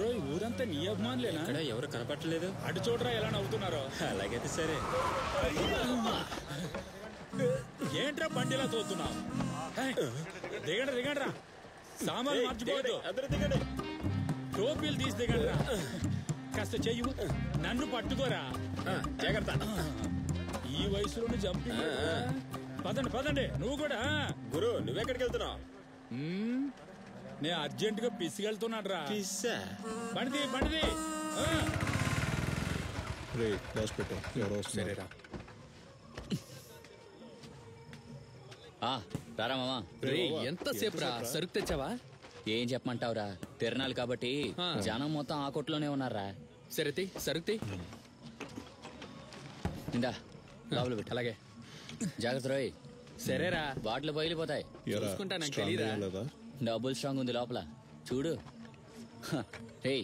ఎవరో ఈ ఊరంతా నీ అభిమానులేనా? ఇక్కడ ఎవరు కనపట్టలేదు. అటు చూడరా ఎలా నవ్వుతున్నారో. అలాగైతే సరే. ఏంట్రా బండిలా తోతున్నావు? దిగండి దిగండి రా, సామాన్లు మార్చుకోవద్దు. అందరూ దిగండి. టోపీలు తీసి దిగండి రా. కాస్త చెయ్యి, నన్ను పట్టుకోరా. జాగ్రత్త. ఈ వయసులోనే జంపింగ్. పదండి పదండి. నువ్వు కూడా. గురు నువ్వెక్కడికి వెళ్తున్నావు? నేను అర్జెంట్ గా పిసిగెళ్తున్నాడు రా. బండిది బండిది. సరేరా. రారా మామా. ఎంతసేపు రా, సరుకు తెచ్చావా? ఏం చెప్పమంటావురా, తిరణాలు కాబట్టి జనం మొత్తం ఆ కొట్లోనే ఉన్నారా. సరే సరుకు ఇందా లోపల పెట్టు. అలాగే. జాగ్రత్త రోయ్. సరేరా. బాటిల్ బయలుపోతాయి. చూసుకుంటా, నాకు తెలీదా? డబుల్ స్ట్రాంగ్ ఉంది లోపల చూడు. రే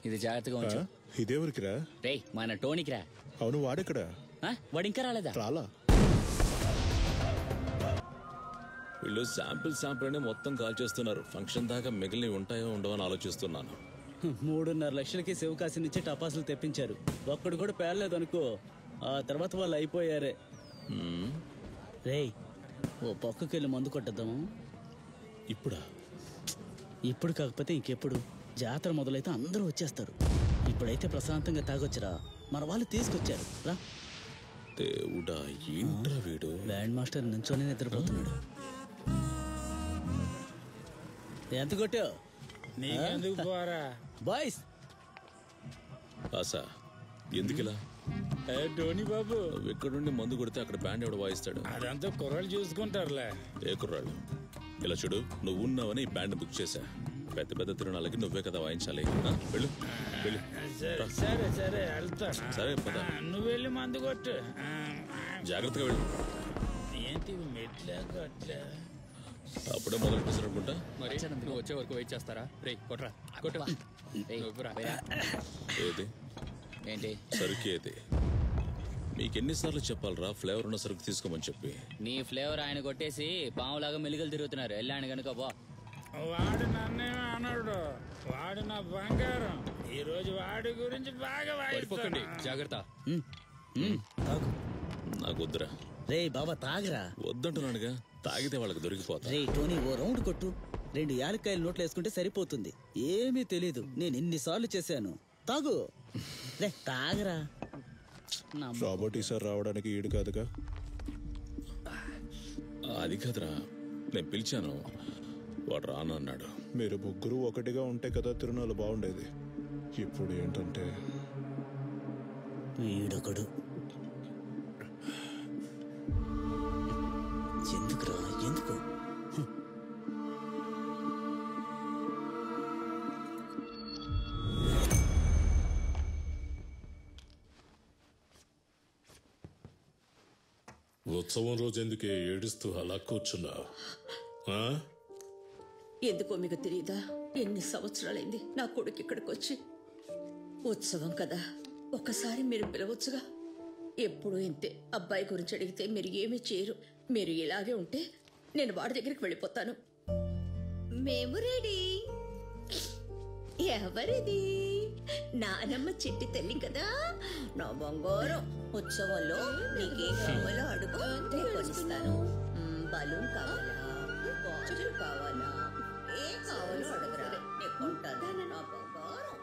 ఇది జాగ్రత్తగా ఉంచు. ఇదేవరికిరా? రే మన టోనీకి రా. అవును, వాడెక్కడా? వాడు ఇంకా రాలేదా? రాలా. వీళ్ళు శాంపిల్ అనే మొత్తం కాల్ చేస్తున్నారు. ఫంక్షన్ దాకా మిగిలినవి ఉంటాయో ఉండవో అని ఆలోచిస్తున్నాను. 3.5 లక్షలకి శివకాశి నుంచి టపాసులు తెప్పించారు. ఒక్కడు కూడా పేర్లేదు అనుకో, ఆ తర్వాత వాళ్ళు అయిపోయారే. రేయ్ ఓ పక్కకెళ్ళి మందు కొట్టద్దాము. ఇప్పుడు కాకపోతే ఇంకెప్పుడు? జాతర మొదలైతే అందరూ వచ్చేస్తారు. ఇప్పుడైతే ప్రశాంతంగా తాగొచ్చురా. మన వాళ్ళు తీసుకొచ్చారు రా. దేవుడా, ఏంట్రా వీడు? బ్యాండ్ మాస్టర్ నుంచోనే నిద్రపోతున్నాడు. ఎంత కొట్టావు? నీకెందుకు పోరా బాయ్స్. ఆశా, ఎందుకిలా? టోనీ బాబు, నువ్వు ఎక్కడుండి మందు కొడితే అక్కడ బ్యాండ్ ఎవడు వాయిస్తాడు? అదంతా కుర్రాళ్ళు చూసుకుంటారులే. ఏ కుర్రాళ్ళు? ఇలా చూడు, నువ్వు ఉన్నావని ఈ బ్యాండ్ బుక్ చేశా. పెద్ద పెద్ద తిరునాళ్ళకి నువ్వే కదా వాయించాలి. వెళ్ళు వెళ్ళు. సరే సరే వెళ్తాను. సరే పద. నువ్వు వెళ్ళి మందు కొట్టు. జాగ్రత్తగా వెళ్ళు. ఏంటి మెట్లే కొట్లే? అప్పుడే మొదలు పెట్టేసారనుకుంటా. మరి నువ్వు వచ్చే వరకు వెయిట్ చేస్తారా? రే కొట్రా కొట్టు. ఏది ఏంటి సరుకు? ఏది? మీకెన్నిసార్లు చెప్పాలరా ఫ్లేవర్ ఉన్న సరుకు తీసుకోమని చెప్పి? నీ ఫ్లేవర్ ఆయన కొట్టేసి పాములాగా మెలుగులు తిరుగుతున్నారు. వెళ్ళాను కనుక బా. వాడు నన్నేమో అన్నాడు. వాడు నా బంగారం. ఈ రోజు వాడి గురించి బాగా పడిపోకండి. జాగ్రత్త. నాకు వద్దురా. రే బాబా తాగరా. వద్దంటున్నానుగా. తాగితే వాళ్ళకి దొరికిపోతా. రే టోనీ ఓ రౌండ్ కొట్టు. 2 యాలక్కాయలు నోట్లు వేసుకుంటే సరిపోతుంది. ఏమీ తెలీదు, నేను ఇన్నిసార్లు చేశాను. తాగు రే, తాగరా. రాబోట్ ఈసారి రావడానికి ఈడు కాదుగా. అది కాదురా, నేను పిలిచాను, వాడు రానన్నాడు. మీరు ముగ్గురు ఒకటిగా ఉంటే కదా తిరునాళ్ళు బాగుండేది. ఇప్పుడు ఏంటంటే వీడొకడు. ఎందుకురా ఎందుకు? ఉత్సవం రోజు ఎందుకే ఏడుస్తూ అలా కూర్చున్నావు? ఎందుకో మీకు తెలియదా? ఎన్ని సంవత్సరాలైంది నా కొడుకు ఇక్కడికి వచ్చి. ఉత్సవం కదా, ఒకసారి మీరు పిలవచ్చుగా. ఎప్పుడు ఇంతే. అబ్బాయి గురించి అడిగితే మీరు ఏమీ చేయరు. మీరు ఇలాగే ఉంటే నేను వాడి దగ్గరికి వెళ్ళిపోతాను. మేము రెడీ. ఎవరిది? నానమ్మ చిట్టి తల్లి కదా, నా బంగారం. ఉత్సవంలో నీకేం కావాలో అడుగు, నేను కొనిస్తాను. బలూన్ కావాలా, గాజులు కావాలా, ఏం కావాలో అడగరా, నేను కొంటాను. నా బంగారం.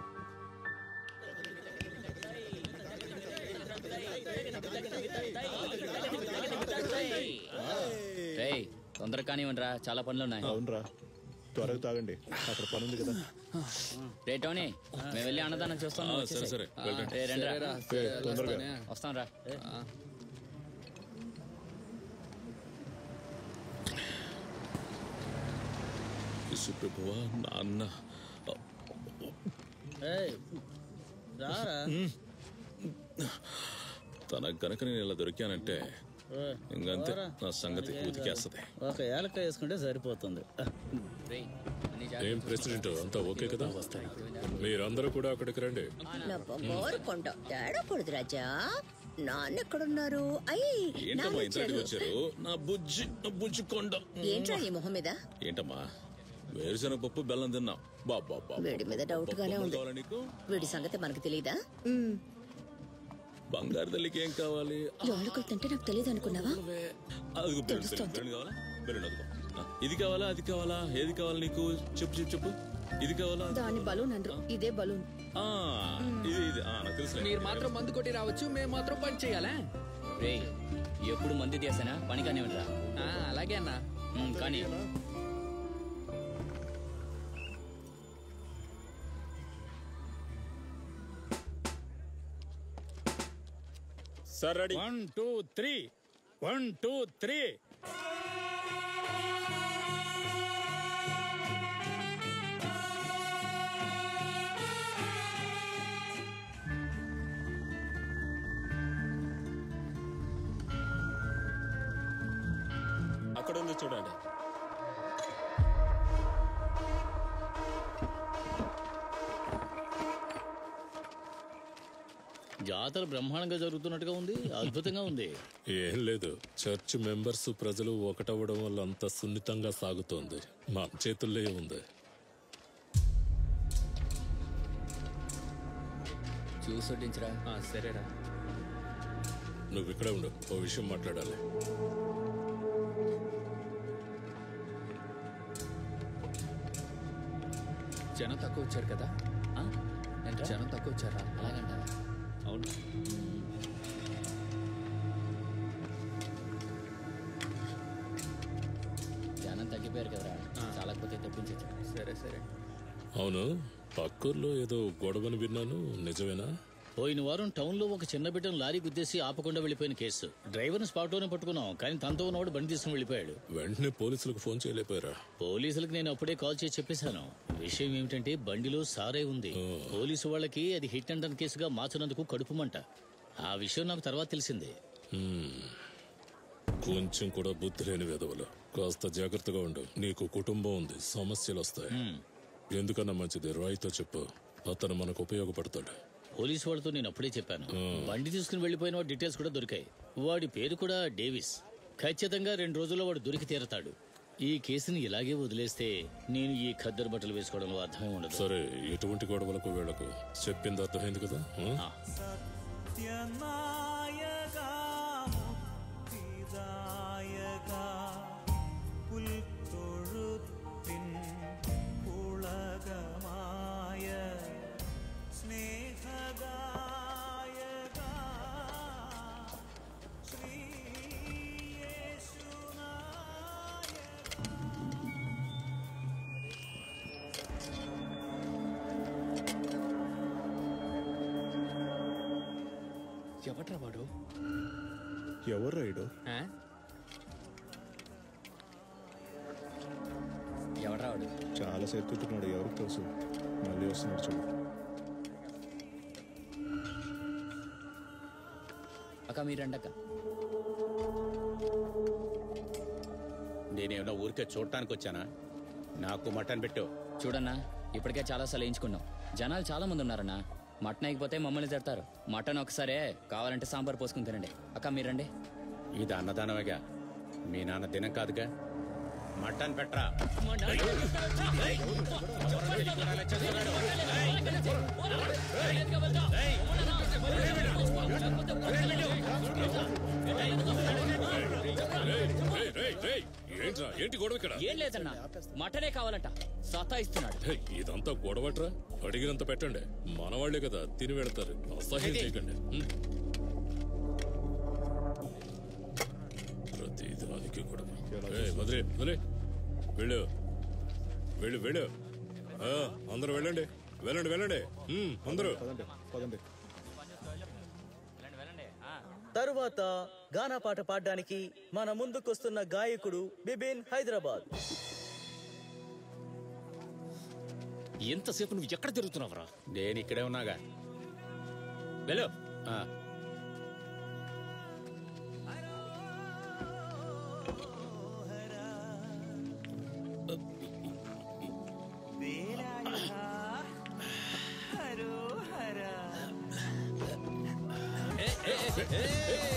తొందరగా కానివ్వండి రా, చాలా పనులు ఉన్నాయి. అవునరా, త్వరగా తాగండి, అక్కడ పని ఉంది కదా. రే టోనీ, మేము వెళ్ళి అన్నదానం చూస్తాం. సరే వస్తాం రా. ప్రభువా, నాన్న తనకు గనక నేను ఇలా దొరికానంటే ఇంకంతే, నా సంగతి ఉతికేస్తుంది. ఒక ఏలకాయ వేసుకుంటే సరిపోతుంది. ఏం ప్రెసిడెంట్, అంతా ఓకే కదా? మీరందరూ కూడా అక్కడికి రండి. నా బంగారు కొండ తేడకూడదు రాజా. నాన్న ఎక్కడున్నారు? ఏంటమ్మా ఇంతటికి వచ్చారు? నా బుజ్జి కొండ. ఏంట్రా ఈ మొహం మీద? ఏంటమ్మా వేరుశనగ పప్పు బెల్లం తిన్నాం. బాబా వీడి మీద డౌట్ గానే ఉంది. కావాలా నీకు? వీడి సంగతి మనకు తెలీదా? బంగారు తల్లికి ఏం కావాలి? యాలకులు తింటే నాకు తెలియదు అనుకున్నావా? అదిగో బెలూన్ కావాలా? బెలూన్ అదిగో. ఇది కావాలా అది కావాలా? ఏది కావాలి నీకు? చెప్పు చెప్పు చెప్పు. ఇది కావాలా? దాని బలూన్ అండ్రు, ఇదే బలూన్. ఇది ఇది నాకు తెలుసు. మీరు మాత్రం మందు కొట్టి రావచ్చు, మేము మాత్రం పని చేయాలా? రే ఎప్పుడు మంది చేసానా పని కానీ రా. అలాగే అన్నా. కానీ సార్ రెడీ. 1 2 3 1 2 3. అక్కడ ఉంది చూడండి. జాతర బ్రహ్మాండంగా జరుగుతున్నట్టుగా ఉంది. అద్భుతంగా ఉంది. ఏం లేదు, చర్చ్ మెంబర్స్ ప్రజలు ఒకటవ్వడం వల్ల అంత సున్నితంగా సాగుతోంది. మా చేతుల్లో ఉంది. చూసొడ్డించరా. సరేరా. నువ్వు ఇక్కడే ఉండు, ఓ విషయం మాట్లాడాలి. జనం తక్కువ వచ్చారు కదా? జనం తక్కువ వచ్చారా? అలాగంటావా? అవును. జనం తగ్గిపోయారు కదరా, చాలకపోతే తెప్పించచ్చు. సరే సరే. అవును, పక్కూర్లో ఏదో గొడవని విన్నాను, నిజమేనా? పోయిన వారం టౌన్ లో ఒక చిన్న బిడ్డను లారీ గుద్దేసి ఆపకుండా వెళ్లిపోయిన కేసు. డ్రైవర్ ని స్పాట్ లోనే పట్టుకున్నాం, కానీ తనతో ఉన్నవాడు బండి తీసుకుని వెళ్ళిపోయాడు. వెంటనే పోలీసులకు ఫోన్ చేయలేకపోయారా? పోలీసులకు నేను అప్పుడే కాల్ చేసి చెప్పేశాను. విషయం ఏమిటంటే బండిలో సారే ఉంది. పోలీసు వాళ్ళకి అది హిట్ అండ్ రన్ కేసుగా మార్చినందుకు కడుపుమంట. ఆ విషయం నాకు తర్వాత తెలిసింది. కొంచెం కూడా బుద్ధి లేని వెధవలు. కాస్త జాగ్రత్తగా ఉండు. నీకు కుటుంబం ఉంది, సమస్యలు వస్తాయి. ఎందుకన్నా మంచిది రాయితో చెప్పు, అతను మనకు ఉపయోగపడతాడు. పోలీసు వాళ్ళతో నేను అప్పుడే చెప్పాను. బండి తీసుకుని వెళ్లిపోయిన వాడి డీటెయిల్స్ కూడా దొరికాయి. వాడి పేరు కూడా డేవిస్. ఖచ్చితంగా 2 రోజుల్లో వాడు దొరికి తీరతాడు. ఈ కేసుని ఇలాగే వదిలేస్తే నేను ఈ ఖద్దరు బట్టలు వేసుకోవడంలో అర్థమే ఉండదు. సరే, ఎటువంటి గొడవలకు వీళ్ళకు చెప్పింది అర్థమైంది కదా? ఎవట్రా వాడు? ఎవరు రైడు? ఎవడ్రా వాడు? చాలా సేపు తిట్టున్నాడు, ఎవరికి తెలుసు. మళ్ళీ వస్తున్నాడు చూడు. అక్క మీరండక్క. నేనేమన్నా ఊరికే చూడటానికి వచ్చానా? నాకు మటన్ పెట్టు. చూడన్నా, ఇప్పటికే చాలా సార్లు వేయించుకున్నాం. జనాలు చాలా మంది ఉన్నారన్నా. మటన్ అయిపోతే మమ్మల్ని తిడతారు. మటన్ ఒకసారే కావాలంటే సాంబార్ పోసుకుని తినండి. అక్క మీరండి. ఇది అన్నదానమేగా, మీ నాన్న దినం కాదుగా. మటన్ పెట్టరా. ఏంటి గొడవ ఇక్కడ? ఏం లేదన్నా, మటనే కావాలంట. సతాయిస్తున్నాడు. ఇదంతా గొడవట్రా. అడిగినంత పెట్టండి, మనవాళ్లే కదా తిని వెళ్తారు. అసహ్యం చేయకండి. ప్రతిదానికి గొడవ. వదిలే వదిలే, వెళ్ళు వెళ్ళు వెళ్ళు. అందరూ వెళ్ళండి, వెళ్ళండి వెళ్ళండి అందరూ. తరువాత గానా పాట పాడడానికి మన ముందుకొస్తున్న గాయకుడు బిబిన్ హైదరాబాద్. ఎంతసేపు నువ్వు ఎక్కడ తిరుగుతున్నావురా? నేను ఇక్కడే ఉన్నాగా. వెళ్ళు.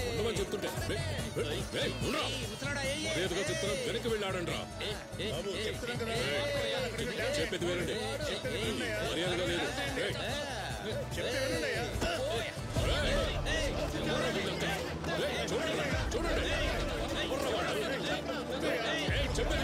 ఉండమని చెప్తుంటే మర్యాదగా చెప్తున్నా వెనక్కి వెళ్ళాడండి రా. చెప్పేది వినండి, మర్యాదగా లేదు. చూడండి చెప్పేది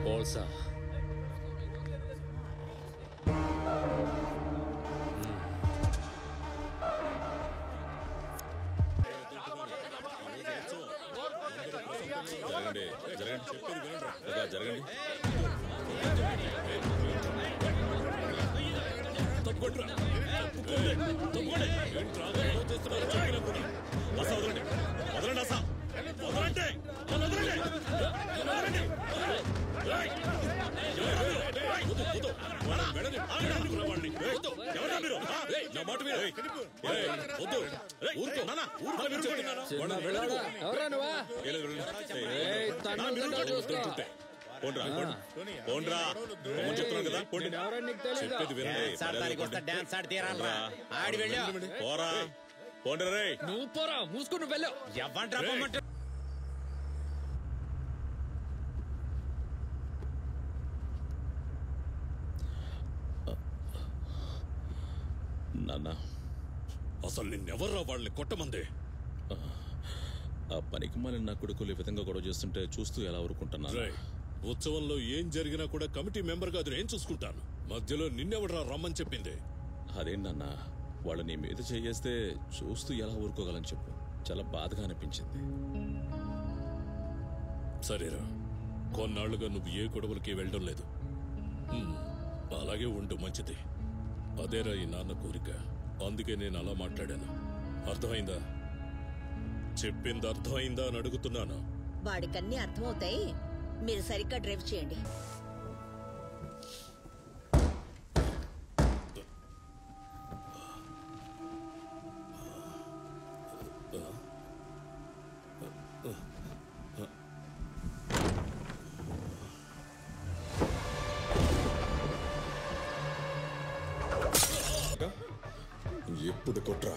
Bolsa. జరగండి జరగండి చెప్పేది వినండి జరగండి. తప్పకుండా వదలండి వదలండి అసా వదలండి నువ్వు పోరా మూసుకుని వెళ్ళావు. నాన్న అసలు నిన్నెవర్రా వాళ్ళని కొట్టమంది? ఆ పనికి మాలిన నా కొడుకులు ఈ విధంగా గొడవ చేస్తుంటే చూస్తూ ఎలా ఊరుకుంటున్నాను. ఉత్సవంలో ఏం జరిగినా కూడా కమిటీ మెంబర్ గా నేను చూసుకుంటాను. మధ్యలో నిన్నెవడరా రమ్మని చెప్పింది? అదేంటన్నా వాళ్ళు నీ మీద చేయేస్తే చూస్తూ ఎలా ఊరుకోగలని చెప్పు. చాలా బాధగా అనిపించింది. సరేరా, కొన్నాళ్లుగా నువ్వు ఏ గొడవలకి వెళ్ళడం లేదు. అలాగే ఉండు, మంచిది. అదేరా ఈ నాన్న కోరిక, అందుకే నేను అలా మాట్లాడాను. అర్థమైందా? చెప్పింది అర్థమైందా అని అడుగుతున్నాను. వాడికన్నీ అర్థమవుతాయి, మీరు సరిగ్గా డ్రైవ్ చేయండి. ఎప్పుడు కొట్రా?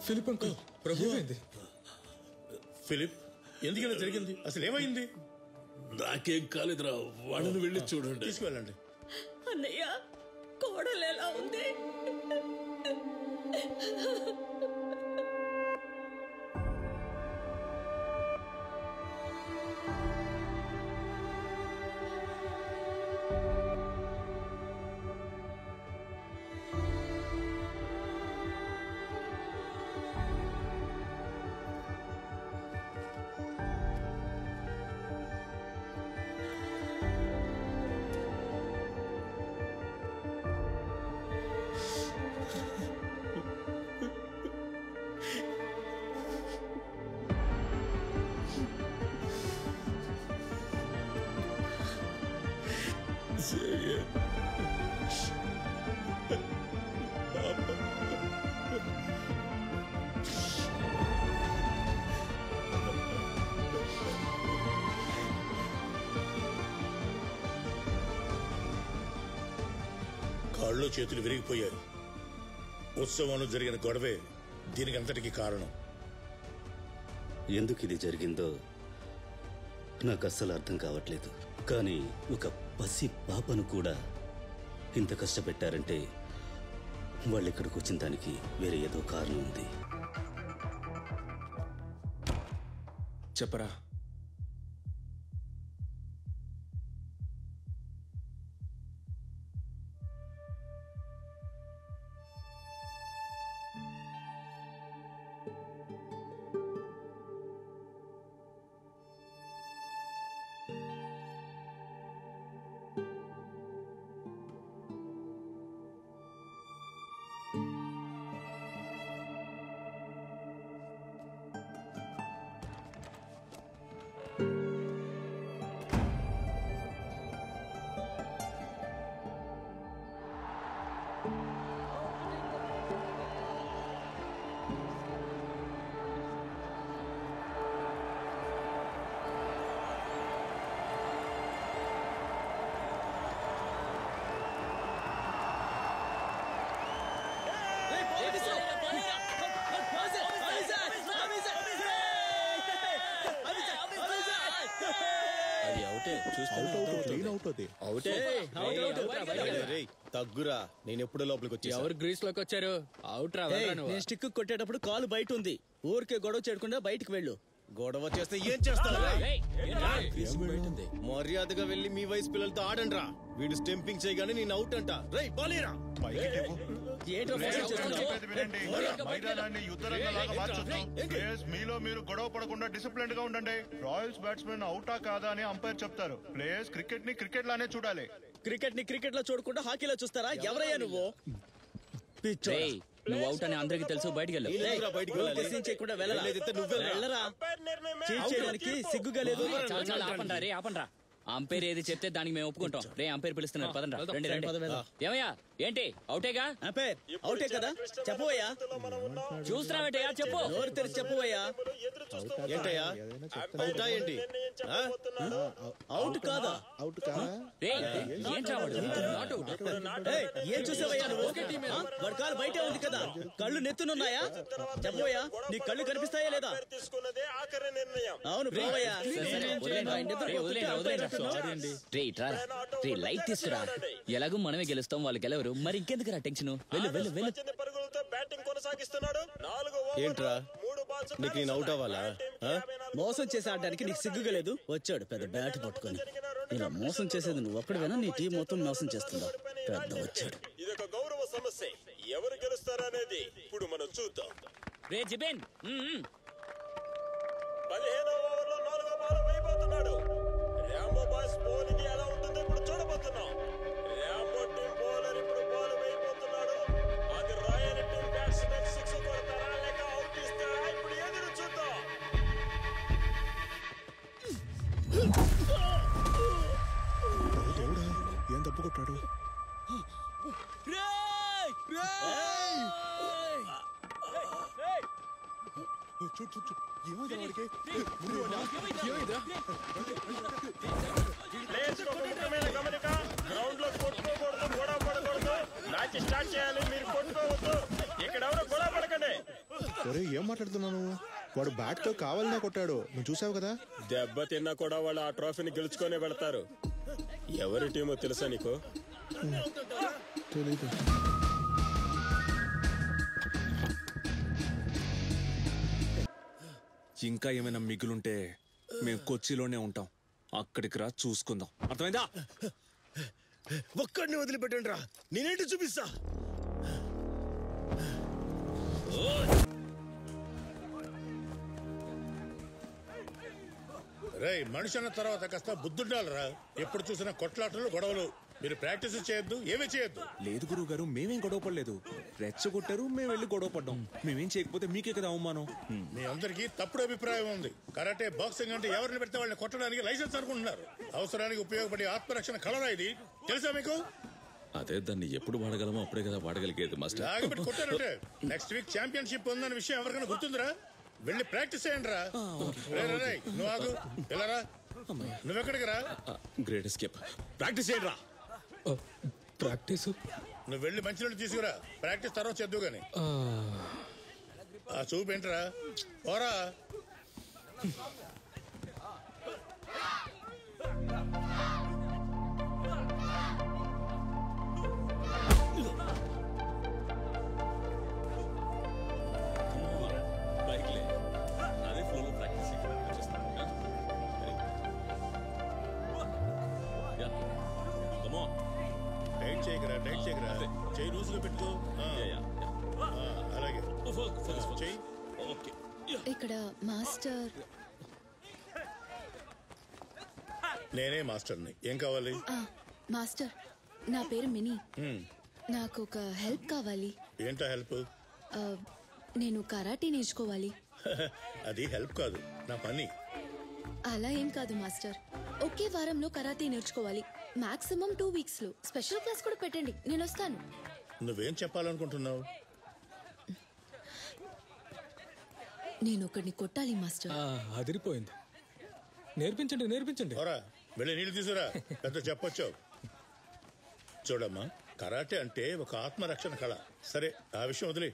ఫిలిప్ అంకుల్, ప్రభు ఏంది? ఫిలిప్, ఎందుకలా జరిగింది? అసలు ఏమైంది? నాకేం కాలేదురా, వాళ్ళని వెళ్ళి చూడండి. తీసుకువెళ్ళండి. అన్నయ్య, కోడలు ఎలా ఉంది? కాళ్ళు చేతులు విరిగిపోయాయి. ఉత్సవంలో జరిగిన గొడవే దీనికి అంతటికి కారణం. ఎందుకు ఇది జరిగిందో నాకు అస్సలు అర్థం కావట్లేదు. కానీ ఒక పసి పాపను కూడా ఇంత కష్టపెట్టారంటే వాళ్ళు ఇక్కడికి వచ్చిన దానికి వేరే ఏదో కారణం ఉంది. చెప్పరా. తగ్గురా, నేను ఎప్పుడు లోపలికి వచ్చి ఎవరు గ్రీస్ లోకి వచ్చారు? అవుట్ రా. నేను స్టిక్ కొట్టేటప్పుడు కాలు బయట ఉంది. ఊరికే గొడవ చేయకుండా బయటికి వెళ్ళు. గొడవ చేస్తే ఏం చేస్తావు? మర్యాదగా వెళ్ళి మీ వయసు పిల్లలతో ఆడండి రా. వీడు స్టెంపింగ్ చేయగానే నేను అవుట్ అంట. రై బాలేరా. మీలో మీరు గొడవ పడకుండా డిసిప్లిన్ గా ఉండండి. రాయల్స్ బ్యాట్స్మెన్ అవుటా కాదా అని అంపైర్ చెప్తారు. ప్లేయర్స్ క్రికెట్ ని క్రికెట్ లానే చూడాలి. క్రికెట్ ని క్రికెట్ లో చూడకుండా హాకీలో చూస్తారా? ఎవరయ్యా నువ్వు? నువ్వు అవుట్ అని అందరికి తెలుసు. బయటికి సిగ్గుగా లేదు. ఆపండ్రా. అంపైర్ ఏది చెప్తే దానికి మేము ఒప్పుకుంటాం. రే అంపైర్ పిలుస్తున్నారు, పదండ్రా. రండి. ఏమయ్యా ఏంటి అవుటేగా? అంపైర్ అవుటే కదా, చెప్పవయ్యా. చూస్తున్నావేటయ్యా, చెప్పు. నోరు తెరిచి చెప్పవయ్యా. ఏంటయ్యా అవుటా ఏంటి? అవుట్ కాదా? ఏం చూసావయ్యా నువ్వు? వాడి కాలు బయటే ఉంది కదా, కళ్ళు నెత్తునున్నాయా? చెప్పవయ్యా, నీ కళ్ళు కనిపిస్తాయా లేదా? అవును పోవయ్యా. లైట్ తీసుకురా. ఎలాగూ మనమే గెలుస్తాం, వాళ్ళు గెలవరు. మరి ఇంకెందుకు రా టెన్షన్? వెళ్ళు. ఏంట్రా నీకు నేను అవుట్ అవ్వాలా? మోసం చేసి ఆడడానికి నీకు సిగ్గుగా లేదు? వచ్చాడు పెద్ద బ్యాట్ పట్టుకొని. ఇలా మోసం చేసేది నువ్వు ఒక్కడివేనా? నీ టీం మొత్తం మోసం చేస్తుందా? పెద్ద వచ్చాడు. ఇదొక గౌరవ సమస్య. ఎవరు గెలుస్తారనేది ఇప్పుడు మనం చూద్దాం. రే జిబెన్, 15వ ఓవర్లో 4వ బాల్ వేయబోతున్నాడు. రాంబో బాయ్స్ బౌలింగ్ ఎలా ఉంటుందో ఇప్పుడు చూడబోతున్నాం. రాంబో టీం బౌలర్ ఇప్పుడు బాల్ వేయబోతున్నాడు. అది రాయల్ టీం బ్యాట్స్మెన్ 6 కొడతారా లేక అవుట్ ఇస్తారా? ఇప్పుడు ఎదురు చూద్దాం. ఏం తప్పు కొట్టాడు? గ్రౌండ్ లో కొట్టుకోకూడదు, గొడవ పడకూడదు. మ్యాచ్ స్టార్ట్ చేయాలి, మీరు కొట్టుకోవద్దు. ఇక్కడ ఎవరు గొడవ పడకండి. ఒరే ఏం మాట్లాడుతున్నాను? వాడు బ్యాట్ తో కావాలనే కొట్టాడు, నువ్వు చూసావు కదా. దెబ్బ తిన్నా కూడా వాళ్ళు ఆ ట్రోఫీని గెలుచుకునే వెళ్తారు. ఎవరి టీమో తెలుసా నీకు? తెలీదు. ఇంకా ఏమైనా మిగులుంటే మేము కొచ్చిలోనే ఉంటాం. అక్కడికి రా, చూసుకుందాం. అర్థమైందా? ఒక్కడిని వదిలిపెట్టండి రా, నేనేంటి చూపిస్తా. రే మనిషి అన్న తర్వాత కాస్త బుద్ధుండాలరా. ఎప్పుడు చూసినా కొట్లాటలు, గొడవలు. మీరు ప్రాక్టీస్ చేయొద్దు, ఏమీ చేయొద్దు. లేదు గురువు గారు, మేమేం గొడవ పడలేదు. రెచ్చగొట్టారు, మేము వెళ్ళి గొడవ పడ్డాం. మేమేం చేయకపోతే మీకే కదా అవమానం. మీ అందరికీ తప్పుడు అభిప్రాయం ఉంది. కరాటే, బాక్సింగ్ అంటే ఎవరిని పెడితే వాళ్ళని కొట్టడానికి లైసెన్స్ అనుకుంటున్నారు. అవసరానికి ఉపయోగపడే ఆత్మరక్షణ కళరా ఇది, తెలుసా మీకు? అదే, దాన్ని ఎప్పుడు వాడగలమో అప్పుడే కదా వాడగలిగేది మాస్టర్. ఆగిపెట్టి కొట్టారంటే నెక్స్ట్ వీక్ ఛాంపియన్షిప్ ఉందన్న విషయం ఎవరికైనా గుర్తుందిరా? వెళ్ళి ప్రాక్టీస్ చేయండి రా. నువ్వు ఆగు, వెళ్ళరా. నువ్వెక్కడికి రా? Great escape. ప్రాక్టీస్ చేయండి రా. ప్రాక్టీస్ నువ్వు వెళ్ళి మంచినీళ్ళు తీసుకురా, ప్రాక్టీస్ తర్వాత చేద్దు గాని. ఆ చూపేంట్రా, పోరా. అదే ఫ్లోలో ప్రాక్టీస్ టైట్ చేయకరా, టైట్ చేయకరా, చెయ్యి లూజుగా పెట్టుకో. అలాగే చెయ్యి. ఓకే. ఇక్కడ మాస్టర్. నేనే మాస్టర్ని. ఏం కావాలి? మాస్టర్, నా పేరు మినీ. నాకు ఒక హెల్ప్ కావాలి. ఏంటా హెల్ప్? నేను కరాటే నేర్చుకోవాలి. అది హెల్ప్ కాదు, నా పని. అలా ఏం కాదు మాస్టర్, ఒకే వారంలో కరాటే నేర్చుకోవాలి. మాక్సిమం 2 weeks లో. స్పెషల్ క్లాస్ కూడా పెట్టండి, నేను వస్తాను. నువ్వేం చెప్పాలనుకుంటున్నావు? నేను ఒకడిని కొట్టాలి మాస్టర్. అదిరిపోయింది. నేర్పించండి నేర్పించండి. వెళ్ళి నీళ్ళు తీసుకురా, పెద్ద చెప్పొచ్చు. చూడమ్మా, కరాటే అంటే ఒక ఆత్మరక్షణ కళ. సరే, ఆ విషయం వదిలే.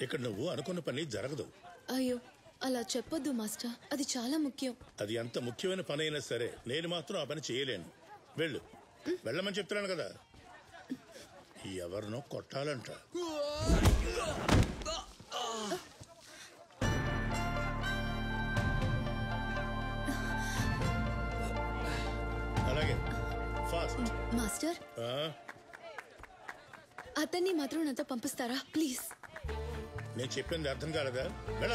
ఇక్కడ నువ్వు అనుకున్న పని జరగదు. అయ్యో, అలా చెప్పొద్దు మాస్టర్, అది చాలా ముఖ్యం. అది ఎంత ముఖ్యమైన పని అయినా సరే నేను మాత్రం ఆ పని చేయలేను. వెళ్ళు. వెళ్ళమని చెప్తున్నాను కదా. ఎవరినో కొట్టాలంట. అలాగే ఫాస్ట్. మాస్టర్, అతన్ని మాత్రం నాతో పంపిస్తారా ప్లీజ్? నేను చెప్పింది అర్థం కాలేదా? వెళ్ళ.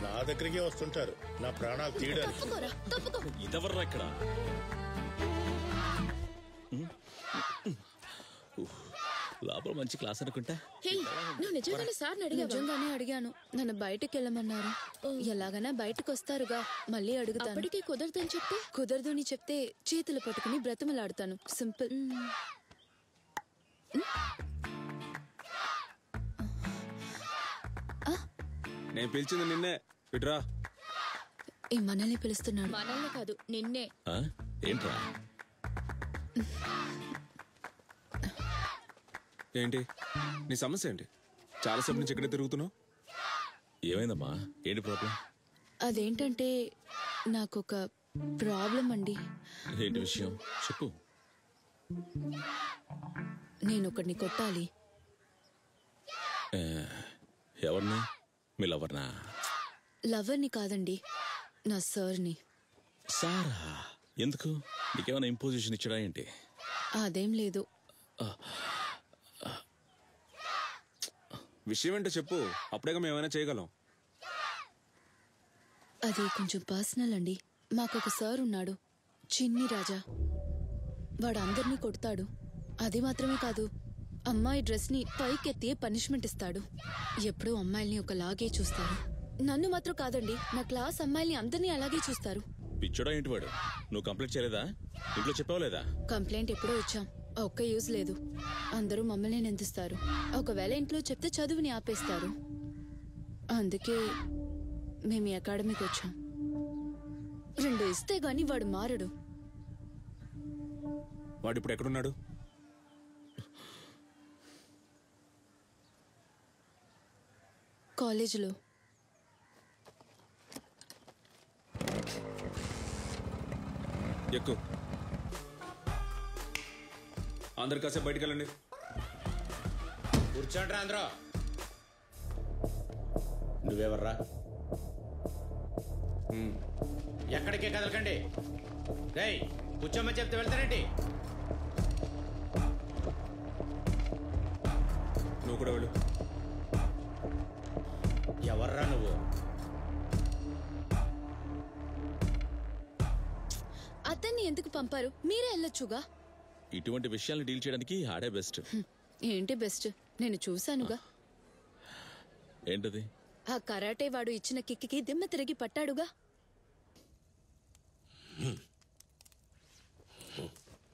నా దగ్గరికే వస్తుంటారు నా ప్రాణాలు తీయడానికి. ఇదెవర్రా ఇక్కడ? లోపల మంచి క్లాస్ అనుకుంటా. నువ్వు నిజంగానే సార్ని అడిగా? నిజంగానే అడిగాను. నన్ను బయటకు వెళ్ళమన్నారు. ఎలాగైనా బయటకు వస్తారుగా, మళ్ళీ అడుగుతాను. అప్పటికే కుదరదని చెప్తే? కుదరదు అని చెప్తే చేతులు పట్టుకుని బ్రతిమలాడుతాను. సింపుల్. నేను పిలిచింది నిన్నే. విడ్రా. ఈ మనల్ని పిలుస్తున్నాడు. మనల్ని కాదు, నిన్నే. ఏంట్రా? ఏంటి నీ సమస్య? ఏంటి చాలాసేపు నుంచి ఇక్కడే తిరుగుతున్నావు? ఏమైందమ్మా? ఏంటి ప్రాబ్లం? అదేంటంటే నాకొక ప్రాబ్లం అండి. ఏంటి విషయం చెప్పు. నేను ఒకడిని కొట్టాలి. ఎవరిని? మీ లవర్నా? లవర్ని కాదండి, నా సార్ని. సారా? ఎందుకు? నీకేమైనా ఇంపోజిషన్ ఇచ్చడా ఏంటి? అదేం లేదు. విషయం ఏంటో చెప్పు, అప్పుడేగా మేమైనా చేయగలం. అది కొంచెం పర్సనల్ అండి. మాకొక సార్ ఉన్నాడు, చిన్ని రాజా. వాడు అందరినీ కొడతాడు. అది మాత్రమే కాదు, అమ్మాయి డ్రెస్ ని పైకెత్తి పనిష్మెంట్ ఇస్తాడు. ఎప్పుడూ అమ్మాయిల్ని ఒకలాగే చూస్తారు. నన్ను మాత్రం కాదండి, నా క్లాస్ అమ్మాయిల్ని అందరినీ అలాగే చూస్తారు. పిచ్చోడా ఏంటి వాడు? నువ్వు కంప్లైంట్ చేయలేదా? ఇంట్లో చెప్పావలేదా? కంప్లైంట్ ఎప్పుడో ఇచ్చాం, ఒక్క యూజ్ లేదు. అందరూ మమ్మల్ని నిందిస్తారు. ఒకవేళ ఇంట్లో చెప్తే చదువుని ఆపేస్తారు. అందుకే మేము ఈ అకాడమీకి వచ్చాం. 2 ఇస్తే గాని వాడు మారడు. వాడు ఇప్పుడు ఎక్కడున్నాడు? కాలేజీలో. ఎక్కువ అందరు కాసేపు బయటికి వెళ్ళండి. కూర్చోండి అందరూ. నువ్వెవర్రా? ఎక్కడికే కదలకండి. రేయ్, కూర్చోమని చెప్తే వెళ్తారేంటి? నువ్వు కూడా వెళ్ళు. ఎవర్రా నువ్వు? అతన్ని ఎందుకు పంపారు? మీరే వెళ్ళొచ్చుగా. ఇటువంటి విషయాలను డీల్ చేయడానికి ఆడే బెస్ట్. ఏంటి బెస్ట్? నేను చూశానుగా. ఏంటది? ఆ కరాటే వాడు ఇచ్చిన కిక్కి దిమ్మ తిరిగి పట్టాడుగా.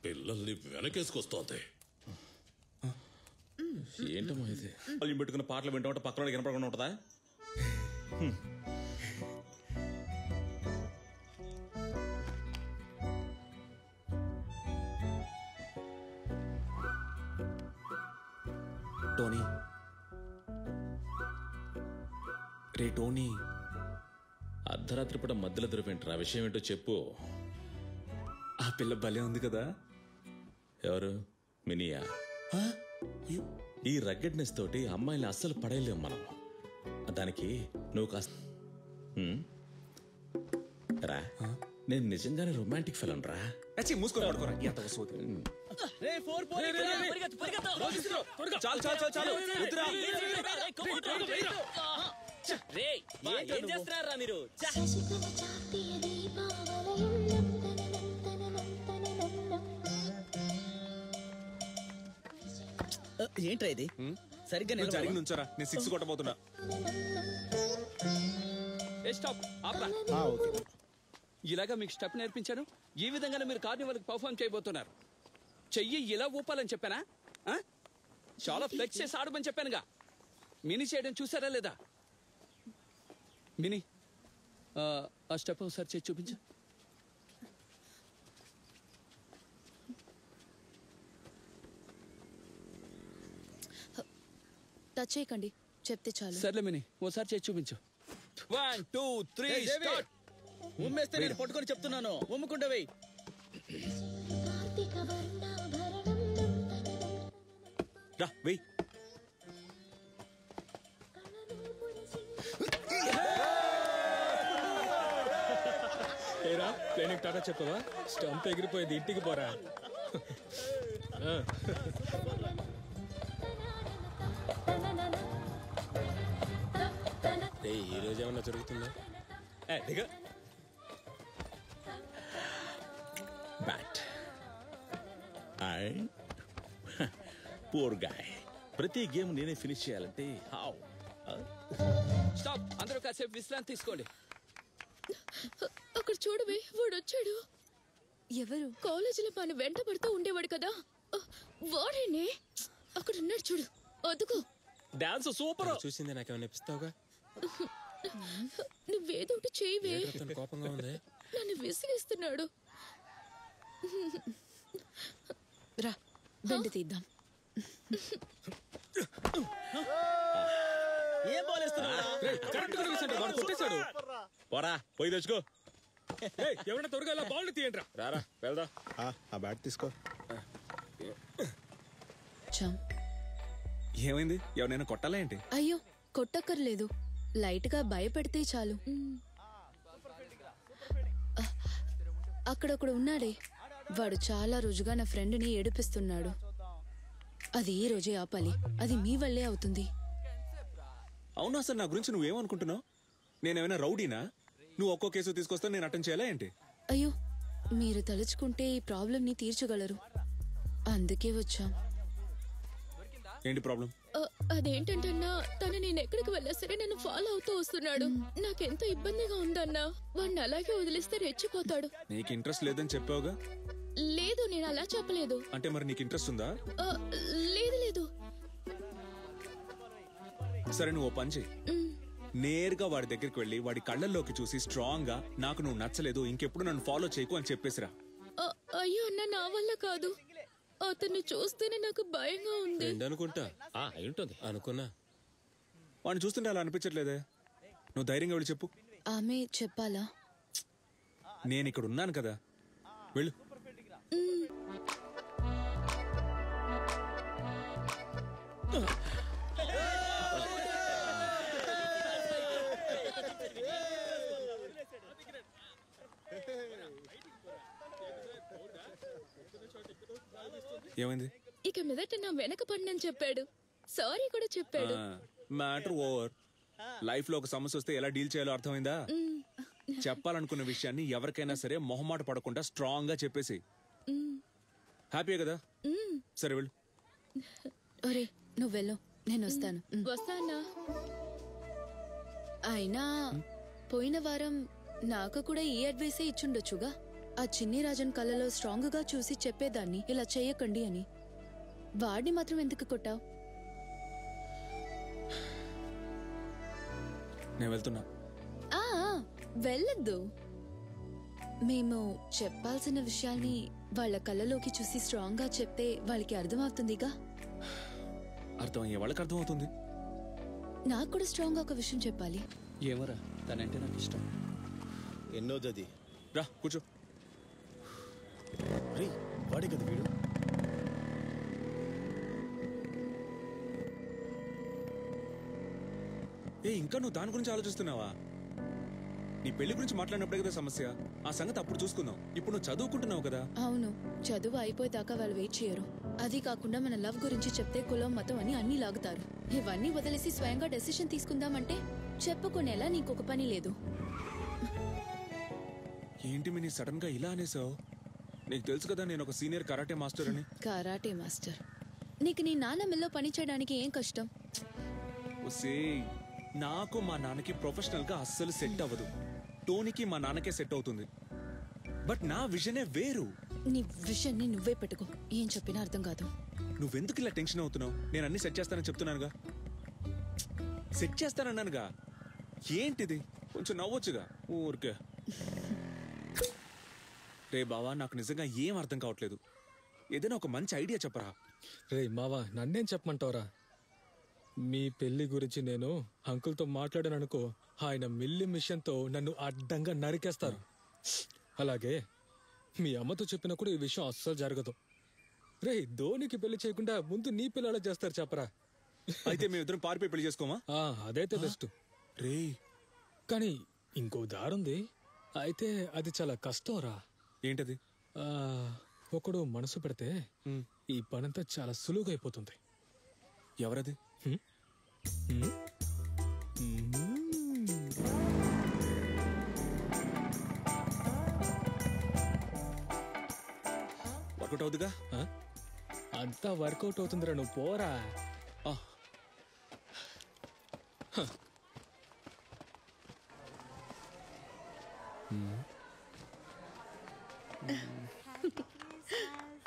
పిల్లల్ని వెనకేసుకొస్తోంది. ఏంటమ్మా ఇది? వాళ్ళు పెట్టుకున్న పాటలు వింటా ఉంటే పక్కన వినపడకుండా ఉంటుందా? టోనీ రే టోనీ అర్ధరాత్రి పూట మధ్యలో దొరికింటారా విషయం ఏంటో చెప్పు. ఆ పిల్ల భలే ఉంది కదా. ఎవరు? మినియా. ఈ రగ్గడ్నెస్ తోటి అమ్మాయిని అస్సలు పడేయలేము మనం. దానికి నువ్వు కాస్త రా. నేను నిజంగానే రొమాంటిక్ ఫెలన్ రా. మూసుకొని పడుకోరా. ఎంత వస్తుంది. చాలు చాలు చాలు చాలు. ఏం చేస్తున్నారా మీరు? ఏంట్రా ఇది? సరిగ్గా జరిగి నుంచారా. నేను 6 కొట్టబోతున్నా. స్టాప్ ఆపరా. ఇలాగా మీకు స్టెప్ నేర్పించాను. ఈ విధంగానే మీరు కార్నివల్కి పర్ఫార్మ్ చేయబోతున్నారు. చెయ్యి ఇలా ఊపాలని చెప్పానా? చాలా ఫ్లెక్స్ చేసి ఆడమని చెప్పానుగా. మినీ చేయడం చూసారా లేదా? మినీ ఆ స్టెప్ ఒకసారి చేసి చూపించు. టచ్ చేయకండి, చెప్తే చాలు. సర్లే మినీ, ఓసారి చేసి చూపించు. 1 2 3 స్టార్ట్. ఉమ్మేస్తే నేను పట్టుకొని చెప్తున్నాను. ఉమ్ముకుంటా వెయ్యి. రా వెయ్యి. ఏరా ప్లేనింగ్ టాటా చెప్పవా? స్టంప్ ఎగిరిపోయేది, ఇంటికి పోరా. ఈ రోజు ఏమన్నా జరుగుతుందా? Bat poor guy. ప్రతి గేమ్ నేనే ఫినిష్ చేయాలంటే హౌ? స్టాప్. అందరూ కాసేపు విశ్రాంతి తీసుకోండి. అక్కడ చూడవే, వాడు వచ్చాడు. ఎవరు? కాలేజీలో మన వెంట పడుతూ ఉండేవాడు కదా, వాడేనే. అక్కడ ఉన్నాడు చూడు. అదుగో. Dance super. చూసింది నాకేమైనా ఇప్పిస్తావుగా? నువ్వేదో ఒకటి చేయవే. కోపంగా ఉంది. నన్ను విసిగిస్తున్నాడు. రా బెండ్ తీద్దాం. ఏం కొట్టేశాడు. పోరా పోయి తెచ్చుకో. ఎవరైనా త్వరగా ఇలా బాల్ తీయండి. రారా వెళ్దాం. ఆ బ్యాట్ తీసుకో. ఏమైంది? ఎవరైనా కొట్టాలా ఏంటి? అయ్యో కొట్టక్కర్లేదు, లైట్ గా భయపెడితే చాలు. అక్కడొకడు ఉన్నాడే, వాడు చాలా రోజుగా నా ఫ్రెండ్ని ఏడిపిస్తున్నాడు. అది ఈ రోజే ఆపాలి. అది మీ వల్లే అవుతుంది. అవునా సార్, నా గురించి నువ్వేమనుకుంటున్నావు? నేనేమైనా రౌడీనా? నువ్వు ఒక్కో కేసు తీసుకొస్తా నేను అటెండ్ చేయాలా ఏంటి? అయ్యో, మీరు తలుచుకుంటే ఈ ప్రాబ్లంని తీర్చగలరు, అందుకే వచ్చాం. ఏంటి ప్రాబ్లం? అదేంటంటన్నా, తను నేను ఎక్కడికి వెళ్ళా సరే నన్ను ఫాలో అవుతూ వస్తున్నాడు. నాకెంత ఇబ్బందిగా ఉందన్నా. వాడిని అలాగే వదిలిస్తే రెచ్చిపోతాడు. నీకు ఇంట్రెస్ట్ లేదని చెప్పావుగా? లేదు, నేను అలా చెప్పలేదు. అంటే మరి నీకు ఇంట్రెస్ట్ ఉందా? లేదు లేదు. సరే నువ్వు ఓ పని చెయ్యి. నేరుగా వాడి దగ్గరికి వెళ్ళి వాడి కళ్ళల్లోకి చూసి స్ట్రాంగ్ గా, నాకు నువ్వు నచ్చలేదు, ఇంకెప్పుడు నన్ను ఫాలో చేయకు అని చెప్పేసిరా. అయ్యో అన్న, నా వల్ల కాదు. అతన్ని చూస్తేనే నాకు భయంగా ఉంది. అనుకుంటా ఉంటుంది అనుకున్నా. వాడిని చూస్తుంటే అలా అనిపించట్లేదే. నువ్వు ధైర్యంగా వెళ్ళి చెప్పు. ఆమె చెప్పాలా? నేను ఇక్కడ ఉన్నాను కదా, వెళ్ళు. ఏమైంది? ఇక మీదట నా వెనక పడినని చెప్పాడు. సారీ కూడా చెప్పాడు. Matter over. లైఫ్ లో ఒక సమస్య వస్తే ఎలా డీల్ చేయాలో అర్థమైందా? చెప్పాలనుకున్న విషయాన్ని ఎవరికైనా సరే మొహమాట పడకుండా స్ట్రాంగ్ గా చెప్పేసి. హ్యాపీయే కదా? సరే వెళ్ళు. ఒరే నువ్వు వెళ్ళు, నేను వస్తాను. వస్తానా? అయినా పోయిన వారం నాకు కూడా ఈ అడ్వైసే ఇచ్చుండొచ్చుగా. ఆ చిన్ని రాజన్ కళ్ళలో స్ట్రాంగ్ గా చూసి చెప్పేదాన్ని, ఇలా చెయ్యకండి అని. వాడిని మాత్రం ఎందుకు కొట్టావు? నేను వెళ్తున్నా. వెళ్ళొద్దు. మేము చెప్పాల్సిన విషయాల్ని వాళ్ళ కళ్ళలోకి చూసి స్ట్రాంగ్ గా చెప్తే వాళ్ళకి అర్థమవుతుందిగా. అర్థమయ్యే వాళ్ళకి అర్థమవుతుంది. నాకు కూడా స్ట్రాంగ్ గా ఒక విషయం చెప్పాలి. ఏమరా తనంటే నాకు ఇష్టం. ఎన్నోదది? రా కూర్చో. రే వాడే కదా వీడు. ఇంకా నువ్వు దాని గురించి ఆలోచిస్తున్నావా? నీ పెళ్లి గురించి మాట్లాడినప్పుడే కదా సమస్య. ఆ సంగతి అప్పుడు చూసుకుందాం. ఇప్పుడు నువ్వు చదువుకుంటున్నావు కదా. అవును, చదువు అయిపోయేదాకా వాళ్ళు వెయిట్ చేయరు. అది కాకుండా మన లవ్ గురించి చెప్తే కులం మతం అని అన్ని లాగుతారు. ఇవన్నీ వదిలేసి స్వయంగా డెసిషన్ తీసుకుందామంటే చెప్పుకునేలా నీకొక పని లేదు. ఏంటి మీ సడన్ గా ఇలా అనేసావు? నీకు తెలుసు కదా నేను ఒక సీనియర్ కరాటే మాస్టర్ అని. Karate master? నీకు నీ నాన్న మిల్లో పని చేయడానికి ఏం కష్టం? నాకు మా నాన్నకి ప్రొఫెషనల్ గా అస్సలు సెట్ అవ్వదు. టోనీకి మా నాన్నకే సెట్ అవుతుంది. బట్ నా విజనే వేరు. నీ విషయాన్ని నువ్వే పెట్టుకో. ఏం చెప్పినా అర్థం కాదు. నువ్వెందుకు ఇలా టెన్షన్ అవుతున్నావు? నేను అన్ని సెట్ చేస్తానని చెప్తున్నానుగా. సెట్ చేస్తానన్నానుగా. ఏంటిది? కొంచెం నవ్వొచ్చుగా ఊరికే. రే బావా, నాకు నిజంగా ఏం అర్థం కావట్లేదు. ఏదైనా ఒక మంచి ఐడియా చెప్పరా. రే మావా, నన్నేం చెప్పమంటావురా? మీ పెళ్లి గురించి నేను అంకుల్తో మాట్లాడాను అనుకో, ఆయన మిల్లి మిషన్తో నన్ను అడ్డంగా నరికేస్తారు. అలాగే మీ అమ్మతో చెప్పినా కూడా ఈ విషయం అస్సలు జరగదు. రే, ధోనికి పెళ్లి చేయకుండా ముందు నీ పిల్లలా చేస్తారు చెప్పరా. అయితే మేమిద్దరం పారిపోయి పెళ్లి చేసుకోమా? అదైతే బెస్ట్ రే. కానీ ఇంకో దారుంది. అయితే అది చాలా కష్టం రా. ఏంటది? ఒకడు మనసు పెడితే ఈ పనంతా చాలా సులువుగా అయిపోతుంది. ఎవరది? వర్కౌట్ అవుతుందిగా? అంతా వర్కౌట్ అవుతుందిరా, నువ్వు పోరా.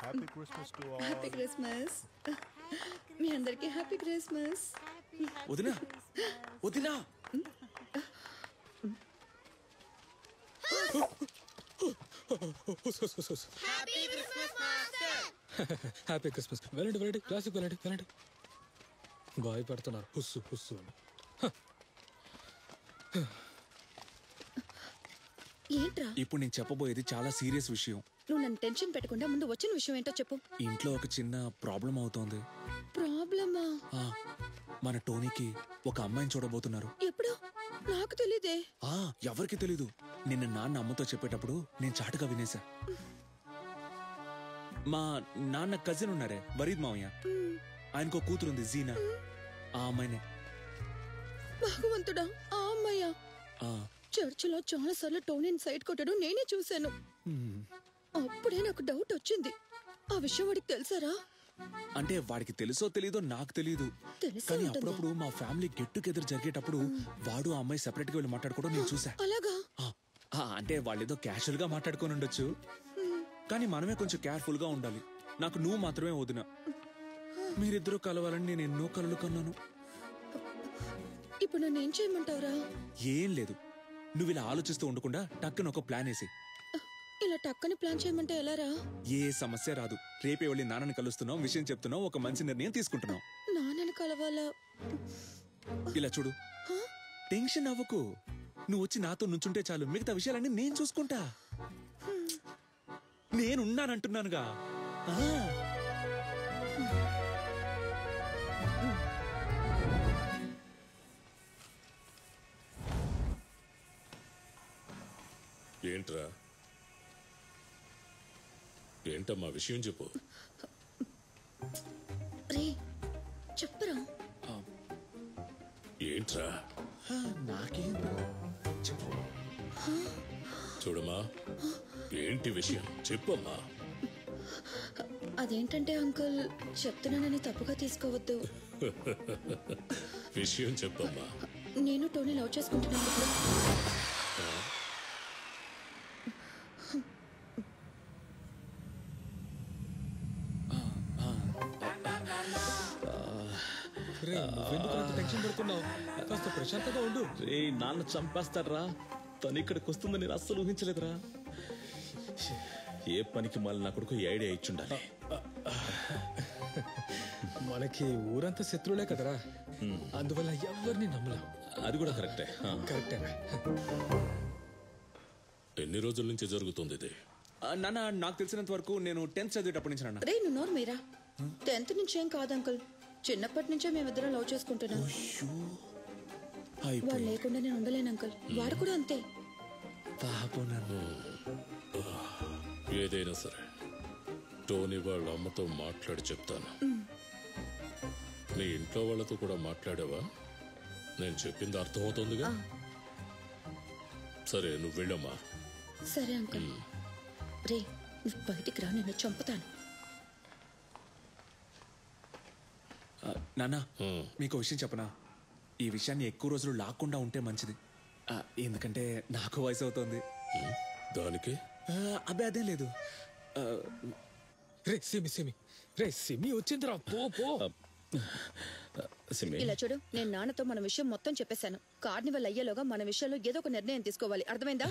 Happy Christmas to all. Happy Christmas. మీ అందరికీ హ్యాపీ క్రిస్మస్. వదినా, వదినా. Happy Christmas. వెళ్ళండి వెళ్ళండి, క్లాసిక్ వెళ్ళండి వెళ్ళండి. భయపడుతున్నారు హుస్సు హుస్సు అని. ఏంట్రా ఇప్పుడు నేను చెప్పబోయేది చాలా సీరియస్ విషయం. నువ్వు నన్ను టెన్షన్ పెట్టకుండా ముందు వచ్చిన విషయం ఏంటో చెప్పు. ఇంట్లో ఒక చిన్న ప్రాబ్లం అవుతోంది. ప్రాబ్లమా? మన టోనీకి ఒక అమ్మాయిని చూడబోతున్నారు. ఎప్పుడు? నాకు తెలీదే. ఎవరికి తెలీదు. నిన్న నాన్న అమ్మతో చెప్పేటప్పుడు నేను చాటుగా వినేశా. మా నాన్న కజిన్ ఉన్నారే, వరీద్ మావయ్య, ఆయనకో కూతురుంది జీనా. ఆ అమ్మాయినే. భగవంతుడా, ఆ అమ్మాయ్యా? చర్చిలో చాలా సార్లు టోనీని సైడ్ కొట్టడం నేనే చూశాను. అప్పుడే నాకు డౌట్ వచ్చింది. ఆ విషయం వాడికి తెలుసారా? అంటే వాడికి తెలుసో తెలీదో నాకు తెలీదు. కానీ అప్పుడప్పుడు మా ఫ్యామిలీ గెట్ టుగెదర్ జరిగేటప్పుడు వాడు ఆ అమ్మాయి సెపరేట్ గా వెళ్ళి మాట్లాడుకోవడం నేను చూసా. అలాగా? అంటే వాళ్ళేదో క్యాషువల్ గా మాట్లాడుకొని ఉండొచ్చు, కానీ మనమే కొంచెం కేర్ఫుల్ గా ఉండాలి. నాకు నువ్వు మాత్రమే వదినా. మీరిద్దరూ కలవాలని నేను ఎన్నో కలలు కన్నాను. ఇప్పుడు నన్ను ఏం చేయమంటావురా? ఏం లేదు, నువ్వు ఇలా ఆలోచిస్తూ ఉండకుండా టక్కున ఒక ప్లాన్ వేసి. ఇలా టక్కని ప్లాన్ చేయమంటే ఎలారా? ఏ సమస్య రాదు. రేపే వెళ్ళి నాన్నని కలుస్తున్నావు, విషయం చెప్తున్నావు, ఒక మంచి నిర్ణయం తీసుకుంటున్నావు. నాన్నని కలవాలా? ఇలా చూడు, టెన్షన్ అవ్వకు. నువ్వు వచ్చి నాతో నుంచుంటే చాలు, మిగతా విషయాలన్నీ నేను చూసుకుంటా. నేనున్నానంటున్నానుగా. ఏంట్రా? ఏంటమ్మా విషయం చెప్పు. రే చెప్పరా. ఏంట్రా? నాకేం చూడమ్మా, ఏంటి విషయం చెప్పమ్మా. అదేంటంటే అంకుల్, చెప్తున్నానని తప్పుగా తీసుకోవద్దు. విషయం చెప్పమ్మా. నేను టోనీ లవ్ చేసుకుంటున్నాను. టెన్షన్ పడుతున్నావు, కాస్త ప్రశాంతంగా ఉండు. రే, నాన్న చంపేస్తాడ్రా. తను ఇక్కడికి వస్తుందని నేను అస్సలు ఊహించలేదురా. ఏ పనికి మళ్ళీ నా కొడుకు ఐడియా ఇచ్చుండాలి. మనకి ఊరంతా శత్రువులే కదరా, అందువల్ల ఎవరిని నమ్మలేం. అది కూడా కరెక్టే. కరెక్టేనా? ఎన్ని రోజుల నుంచి జరుగుతుంది ఇది? నాన్న నాకు తెలిసినంత వరకు నేను 10th చదివేటప్పటి నుంచి నాన్న. రే నువ్వు నోరు మీరా. 10th నుంచేం కాదు అంకుల్, చిన్నప్పటి నుంచే మేమిద్దరం లవ్ చేసుకుంటున్నాం. వాడు లేకుండా నేను ఉండలేను అంకుల్. వాడు కూడా అంతే. ఏదైనా సరే టోనీ వాళ్ళ అమ్మతో మాట్లాడి చెప్తాను. మీ ఇంట్లో వాళ్ళతో కూడా మాట్లాడావా? నేను చెప్పింది అర్థమవుతుందిగా. సరే నువ్వు వెళ్ళమ్మా. సరే అంకుల్. రే నువ్వు బయటికి రా, నిన్ను చంపుతాను. నాన్న మీకు విషయం చెప్పనా? ఈ విషయాన్ని ఎక్కువ రోజులు లాక్కుండా ఉంటే మంచిది. ఎందుకంటే నాకు వయసు అవుతుంది. దానికి అబ్బే అదేం లేదు. రే సిమి రే సిమి వచ్చిందిరా, పో పో. ఇలా చూడు, నేను నాన్నతో మన విషయం మొత్తం చెప్పేశాను. కార్నివల్ అయ్యేలోగా మన విషయంలో ఏదో ఒక నిర్ణయం తీసుకోవాలి, అర్థమైందా?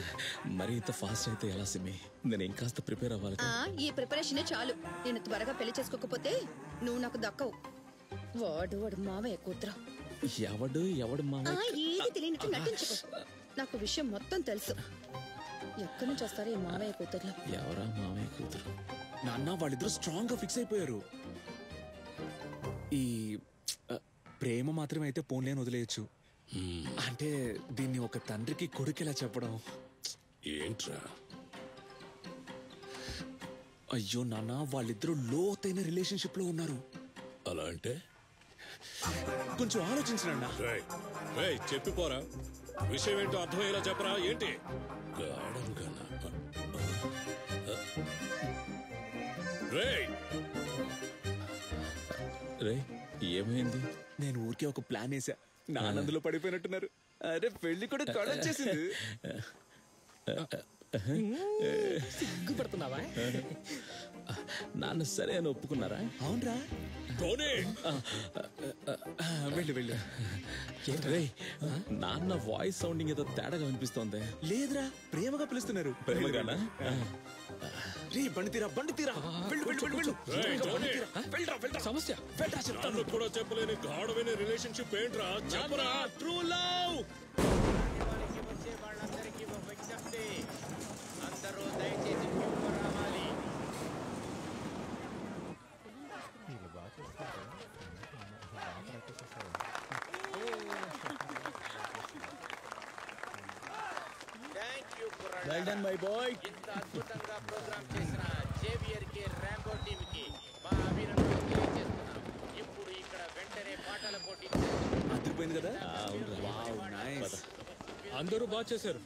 మరి ఇంత ఫాస్ట్ అయితే ఎలా సిమి? నేను ఇంకాస్త ప్రిపేర్ అవ్వాలి. ఈ ప్రిపరేషనే చాలు. నేను త్వరగా పెళ్లి చేసుకోకపోతే నువ్వు నాకు దక్కవు. వాడు మావయ్య కూతురు. ఎవడు మావయ్య? ఏది తెలియనట్టు నటించుకో. నాకు విషయం మొత్తం తెలుసు. ఎక్కడి నుంచి వస్తారో ఈ మావయ్య కూతురు? ఎవరా మావయ్య కూతురు? నాన్న వాళ్ళిద్దరు స్ట్రాంగ్ గా ఫిక్స్ అయిపోయారు. ఈ ప్రేమ మాత్రమే అయితే పోన్లేని వదిలేయచ్చు. అంటే దీన్ని ఒక తండ్రికి కొడుకెలా చెప్పడం? ఏంట్రా? అయ్యో నాన్న, వాళ్ళిద్దరూ లోతైన రిలేషన్షిప్ లో ఉన్నారు. అలా అంటే కొంచెం ఆలోచించండి. చెప్పిపోరా, విషయం ఏంటో అర్థమయ్యేలా చెప్పరా. ఏంటి? రే ఏమైంది? నేను ఊరికే ఒక ప్లాన్ వేసా. నానందులో పడిపోయినట్టున్నారు. అరే పెళ్లి కూడా కడొచ్చేసింది. సిగ్గుపడుతున్నావా? నాన్న సరే అని ఒప్పుకున్నారా? అవునరా. వెళ్ళు. రే నాన్న వాయిస్ సౌండింగ్ ఏదో తేడాగా వినిపిస్తోంది. లేదురా, ప్రేమగా పిలుస్తున్నారు. ప్రేమగానా? రే బండి తీరా. సమస్య కూడా చెప్పలేని గాఢమైన రిలేషన్షిప్ ఏంట్రా? చెప్పరా. True love. అందరూ దయచేసి రావాలి. Well done my boy. ఇంత అద్భుతంగా ప్రోగ్రామ్ చేసిన జేవియర్ కి, రాంబో టీమ్ కి మా అభినందనలు తెలియజేస్తున్నాం. ఇప్పుడు ఇక్కడ వెంటనే పాటల పోటీ అదిరిపోయింది కదా. అందరూ బాగా చేశారు.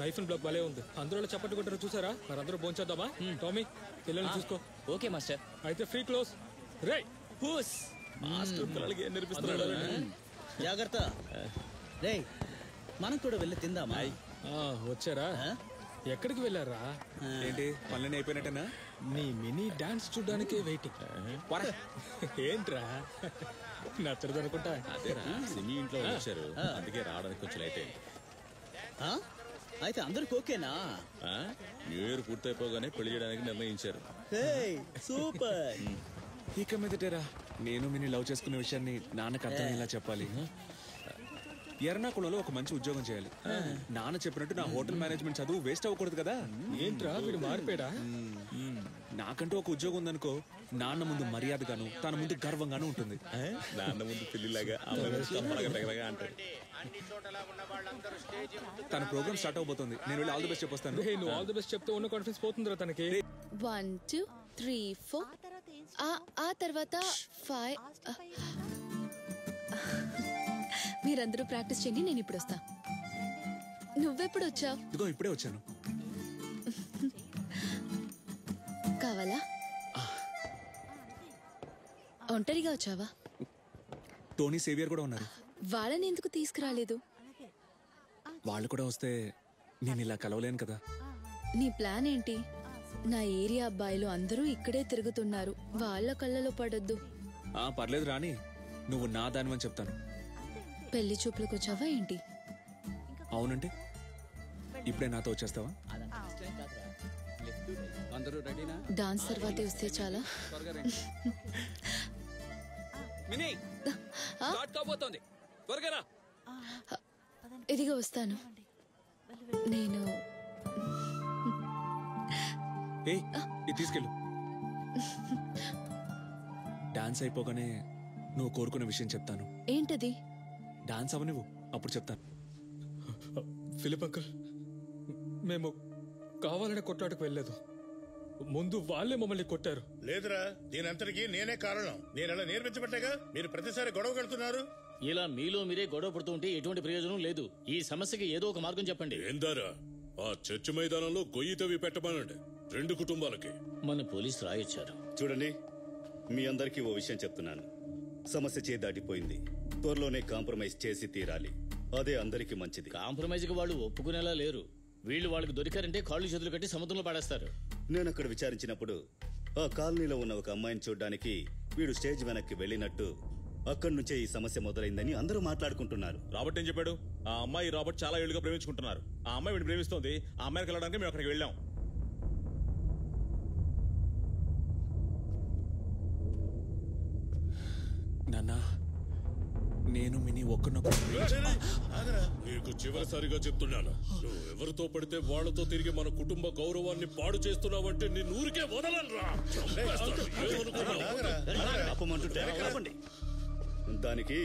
నైఫ్ అండ్ బ్లాక్ భలే ఉంది. అందరూ చప్పట్లు కొట్టారు చూసారా? మరి అందరూ భోంచేద్దామా? టామీ పిల్లల్ని చూసుకో. Okay master. అయితే ఫ్రీ క్లోజ్. రే హూస్ మాస్టర్ పిల్లలకి ఏం నేర్పిస్తున్నాడు? జాగ్రత్త. రే మనం కూడా వెళ్ళి తిందామా? వచ్చారా? ఎక్కడికి వెళ్ళారా? ఏంటి పనులన్నీ అయిపోయినట్టేనా? నీ మినీ డాన్స్ చూడడానికే వెయిటింగ్. ఏంట్రా నచ్చదు అనుకుంటా. అదేరా సిమి ఇంట్లో వచ్చారు, అందుకే రావడానికి కొంచెం లేట్ అయింది. అయితే అందరికి ఓకేనా? న్యూ ఇయర్ పూర్తయిపోగానే పెళ్లి చేయడానికి నిర్ణయించారు. సూపర్. ఇక మీదటేరా నేను మినీ లవ్ చేసుకునే విషయాన్ని నాన్నకు అర్థమయ్యేలా చెప్పాలి. ఎర్నాకుళంలో ఒక మంచి ఉద్యోగం చేయాలి. నాన్న చెప్పినట్టు నా హోటల్ మేనేజ్మెంట్ చదువు వేస్ట్ అవ్వకూడదు కదా. ఏంట్రా వీడు మారిపోయాడా? నాకంటూ ఒక ఉద్యోగం ఉందనుకో, నాన్న ముందు మర్యాదగాను తన ముందు గర్వంగాను ఉంటుంది. నాన్న ముందు పిల్లిలాగా అంటారు. తన ప్రోగ్రామ్ స్టార్ట్ అవబోతుంది. నేను వెళ్ళి ఆల్ ది బెస్ట్ చెప్పొస్తాను. నువ్వు ఆల్ ది బెస్ట్ చెప్తే ఉన్న కాన్ఫిడెన్స్ పోతుందిరా తనకి. 1 2 3 4 ఆ తర్వాత 5. మీరందరూ ప్రాక్టీస్ చేయండి, నేను ఇప్పుడు వస్తా. నువ్వెప్పుడు వచ్చావు? ఇదిగో ఇప్పుడే వచ్చాను. కావాలా? ఒంటరిగా వచ్చావా? టోనీ సేవియర్ కూడా ఉన్నారు. వాళ్ళని ఎందుకు తీసుకురాలేదు? వాళ్ళు కూడా వస్తే నేను ఇలా కలవలేను కదా. నీ ప్లాన్ ఏంటి? నా ఏరియా అబ్బాయిలు అందరూ ఇక్కడే తిరుగుతున్నారు, వాళ్ళ కళ్ళలో పడొద్దు. పర్లేదు రాణి, నువ్వు నా దానివని చెప్తాను. పెళ్లి చూపులకు వచ్చావా ఏంటి? అవునంటే ఇప్పుడే నాతో వచ్చేస్తావా? అందరూ రెడీనా? డాన్స్ తర్వాతే వస్తే చాలా. మినీ స్టార్ట్ కాబోతోంది, త్వరగా రా. ఇదిగో వస్తాను. నేను ఇది తీసుకెళ్ళు. డాన్స్ అయిపోగానే నువ్వు కోరుకున్న విషయం చెప్తాను. ఏంటది? డాన్స్ అవనివ్వు, అప్పుడు చెప్తాను. ఫిలిప్ అంకుల్, మేము కావాలనే కొట్లాటకు వెళ్ళలేదు. ముందు వాళ్ళే మమ్మల్ని కొట్టారు. లేదురా, దీనంతటికీ నేనే కారణం. నేను అలా నేర్పించబట్టాగా మీరు ప్రతిసారి గొడవ కడుతున్నారు. ఇలా మీలో మీరే గొడవ పడుతూ ఉంటే ఎటువంటి ప్రయోజనం లేదు. ఈ సమస్యకి ఏదో ఒక మార్గం చెప్పండి. ఏందారా ఆ చర్చి మైదానంలో గొయ్యి తవ్వి పెట్టమనండి 2 కుటుంబాలకి. మన పోలీసు రాయొచ్చారు. చూడండి, మీ అందరికీ ఓ విషయం చెప్తున్నాను. సమస్య చేయి దాటిపోయింది. త్వరలోనే కాంప్రమైజ్ చేసి తీరాలి. అదే అందరికీ మంచిది. కాంప్రమైజ్ కి వాళ్ళు ఒప్పుకునేలా లేరు. వీళ్ళు వాళ్ళకి దొరికారంటే కాళ్ళు చేతులు కట్టి సముద్రంలో పడేస్తారు. నేను అక్కడ విచారించినప్పుడు ఆ కాలనీలో ఉన్న ఒక అమ్మాయిని చూడ్డానికి వీడు స్టేజ్ వెనక్కి వెళ్ళినట్టు అక్కడి నుంచే ఈ సమస్య మొదలైందని అందరూ మాట్లాడుకుంటున్నారు. రాబర్ట్ ఏం చెప్పాడు? ఆ అమ్మాయి రాబర్ట్ చాలా ఏళ్లుగా ప్రేమించుకుంటున్నారు. ఆ అమ్మాయి వీడిని ప్రేమిస్తోంది. ఆ అమ్మాయికి వెళ్ళడానికి మేము అక్కడికి వెళ్ళాం. నాన్న, నేను మినీ ఒక్కనొక్క నీకు చివరిసారిగా చెప్తున్నాను, నువ్వు ఎవరితో పడితే వాళ్లతో తిరిగి మన కుటుంబ గౌరవాన్ని పాడు చేస్తున్నావంటే నిన్ను ఊరికే వదలనురా. దానికి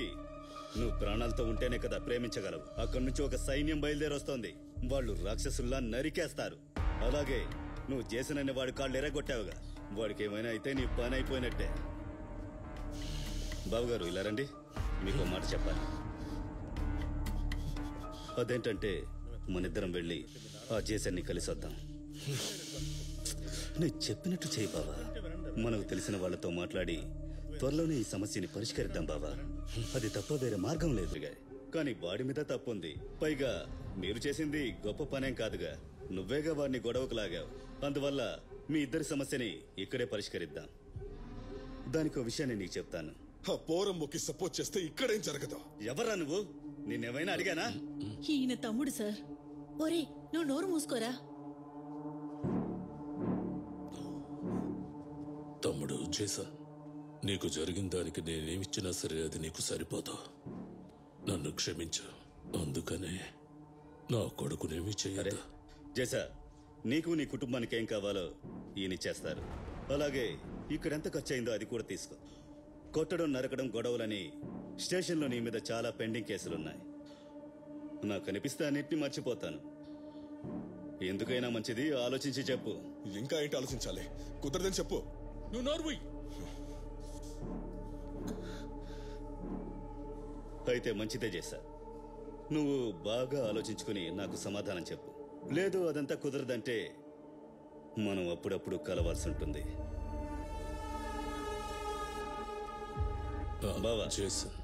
నువ్వు ప్రాణాలతో ఉంటేనే కదా ప్రేమించగలవు. అక్కడి నుంచి ఒక సైన్యం బయలుదేరొస్తోంది. వాళ్ళు రాక్షసుల్లా నరికేస్తారు. అలాగే నువ్వు చేసిన వాడి కాళ్ళు ఎరగొట్టావుగా, వాడికి ఏమైనా అయితే నీ పని అయిపోయినట్టే. బాబుగారు, ఇలా రండి, మీకు మాట చెప్పాలి. అదేంటంటే మనిద్దరం వెళ్ళి ఆ జేసన్ని కలిసి వద్దాం. నేను చెప్పినట్టు చేయి బావా. మనకు తెలిసిన వాళ్ళతో మాట్లాడి త్వరలోనే ఈ సమస్యని పరిష్కరిద్దాం బావా. అది తప్ప వేరే మార్గం లేదుగా. కానీ వాడి మీద తప్పుంది. పైగా మీరు చేసింది గొప్ప పనేం కాదుగా. నువ్వేగా వాడిని గొడవకు లాగావు. అందువల్ల మీ ఇద్దరి సమస్యని ఇక్కడే పరిష్కరిద్దాం. దానికో విషయాన్ని నీకు చెప్తాను. పోరమ్మకి సపోర్ట్ చేస్తే ఇక్కడేం జరగదు. ఎవరా నువ్వు? నిన్నేమైనా అడిగానా? ఈయన తమ్ముడు సార్. ఒరే, నువ్వు నోరు మూసుకోరా. తమ్ముడు జేసన్, నీకు జరిగిన దానికి నేనేమిచ్చినా సరే అది నీకు సరిపోదు. నన్ను క్షమించు. అందుకనే నా కొడుకునేమి చేయదు. జేసా, నీకు నీ కుటుంబానికి ఏం కావాలో ఈయనిచ్చేస్తారు. అలాగే ఇక్కడెంత ఖర్చు అయిందో అది కూడా తీసుకో. కొట్టడం, నరకడం, గొడవలని స్టేషన్లో నీ మీద చాలా పెండింగ్ కేసులున్నాయి. నాకు అనిపిస్తే అన్నిటిని మర్చిపోతాను. ఎందుకైనా మంచిది ఆలోచించి చెప్పు. ఇంకా ఏంటి ఆలోచించాలి? కుదరదని చెప్పు. నువ్వు నోర్వుయ్. అయితే మంచిదే చేశా. నువ్వు బాగా ఆలోచించుకుని నాకు సమాధానం చెప్పు. లేదు అదంతా కుదరదంటే మనం అప్పుడప్పుడు కలవాల్సి ఉంటుంది. బావా జేసన్,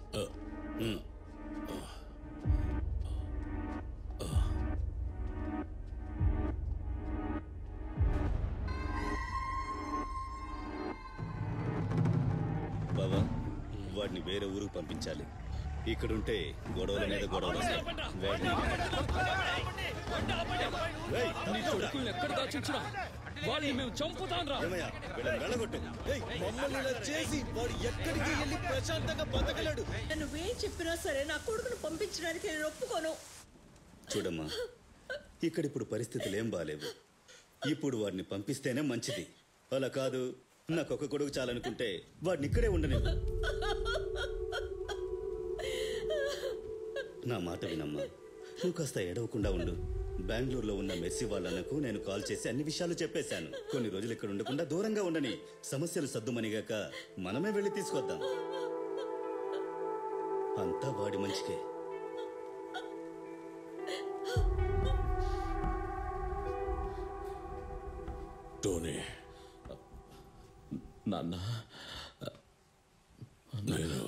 బావా, వాడిని వేరే ఊరికి పంపించాలి. ఇక్కడుంటే గొడవల మీద గొడవలు వస్తాయి. ఎక్కడ దాచించినా వాళ్ళని మేము చంపుతాంరా. వెళ్ళగొట్టు. మమ్మల్ని ఇలా చేసి వాడు ఎక్కడికి వెళ్ళి ప్రశాంతంగా బతకలేడు. నువ్వేం చెప్పినా సరే నా కొడుకును పంపించడానికి నేను ఒప్పుకోను. చూడమ్మా, ఇక్కడిప్పుడు పరిస్థితులు ఏం బాలేవు. ఇప్పుడు వాడిని పంపిస్తేనే మంచిది. అలా కాదు, నాకొక కొడుకు చాలనుకుంటే వాడిని ఇక్కడే ఉండనివ్వు. నా మాట వినమ్మా. నువ్వు కాస్త ఏడవకుండా ఉండు. బెంగళూరులో ఉన్న మెస్సీ వాళ్ళకు నేను కాల్ చేసి అన్ని విషయాలు చెప్పేశాను. కొన్ని రోజులు ఇక్కడ ఉండకుండా దూరంగా ఉండని. సమస్యలు సద్దుమనిగాక మనమే వెళ్ళి తీసుకొద్దాం. అంతా వాడి మంచికే. టోనీ, నాన్న, నేను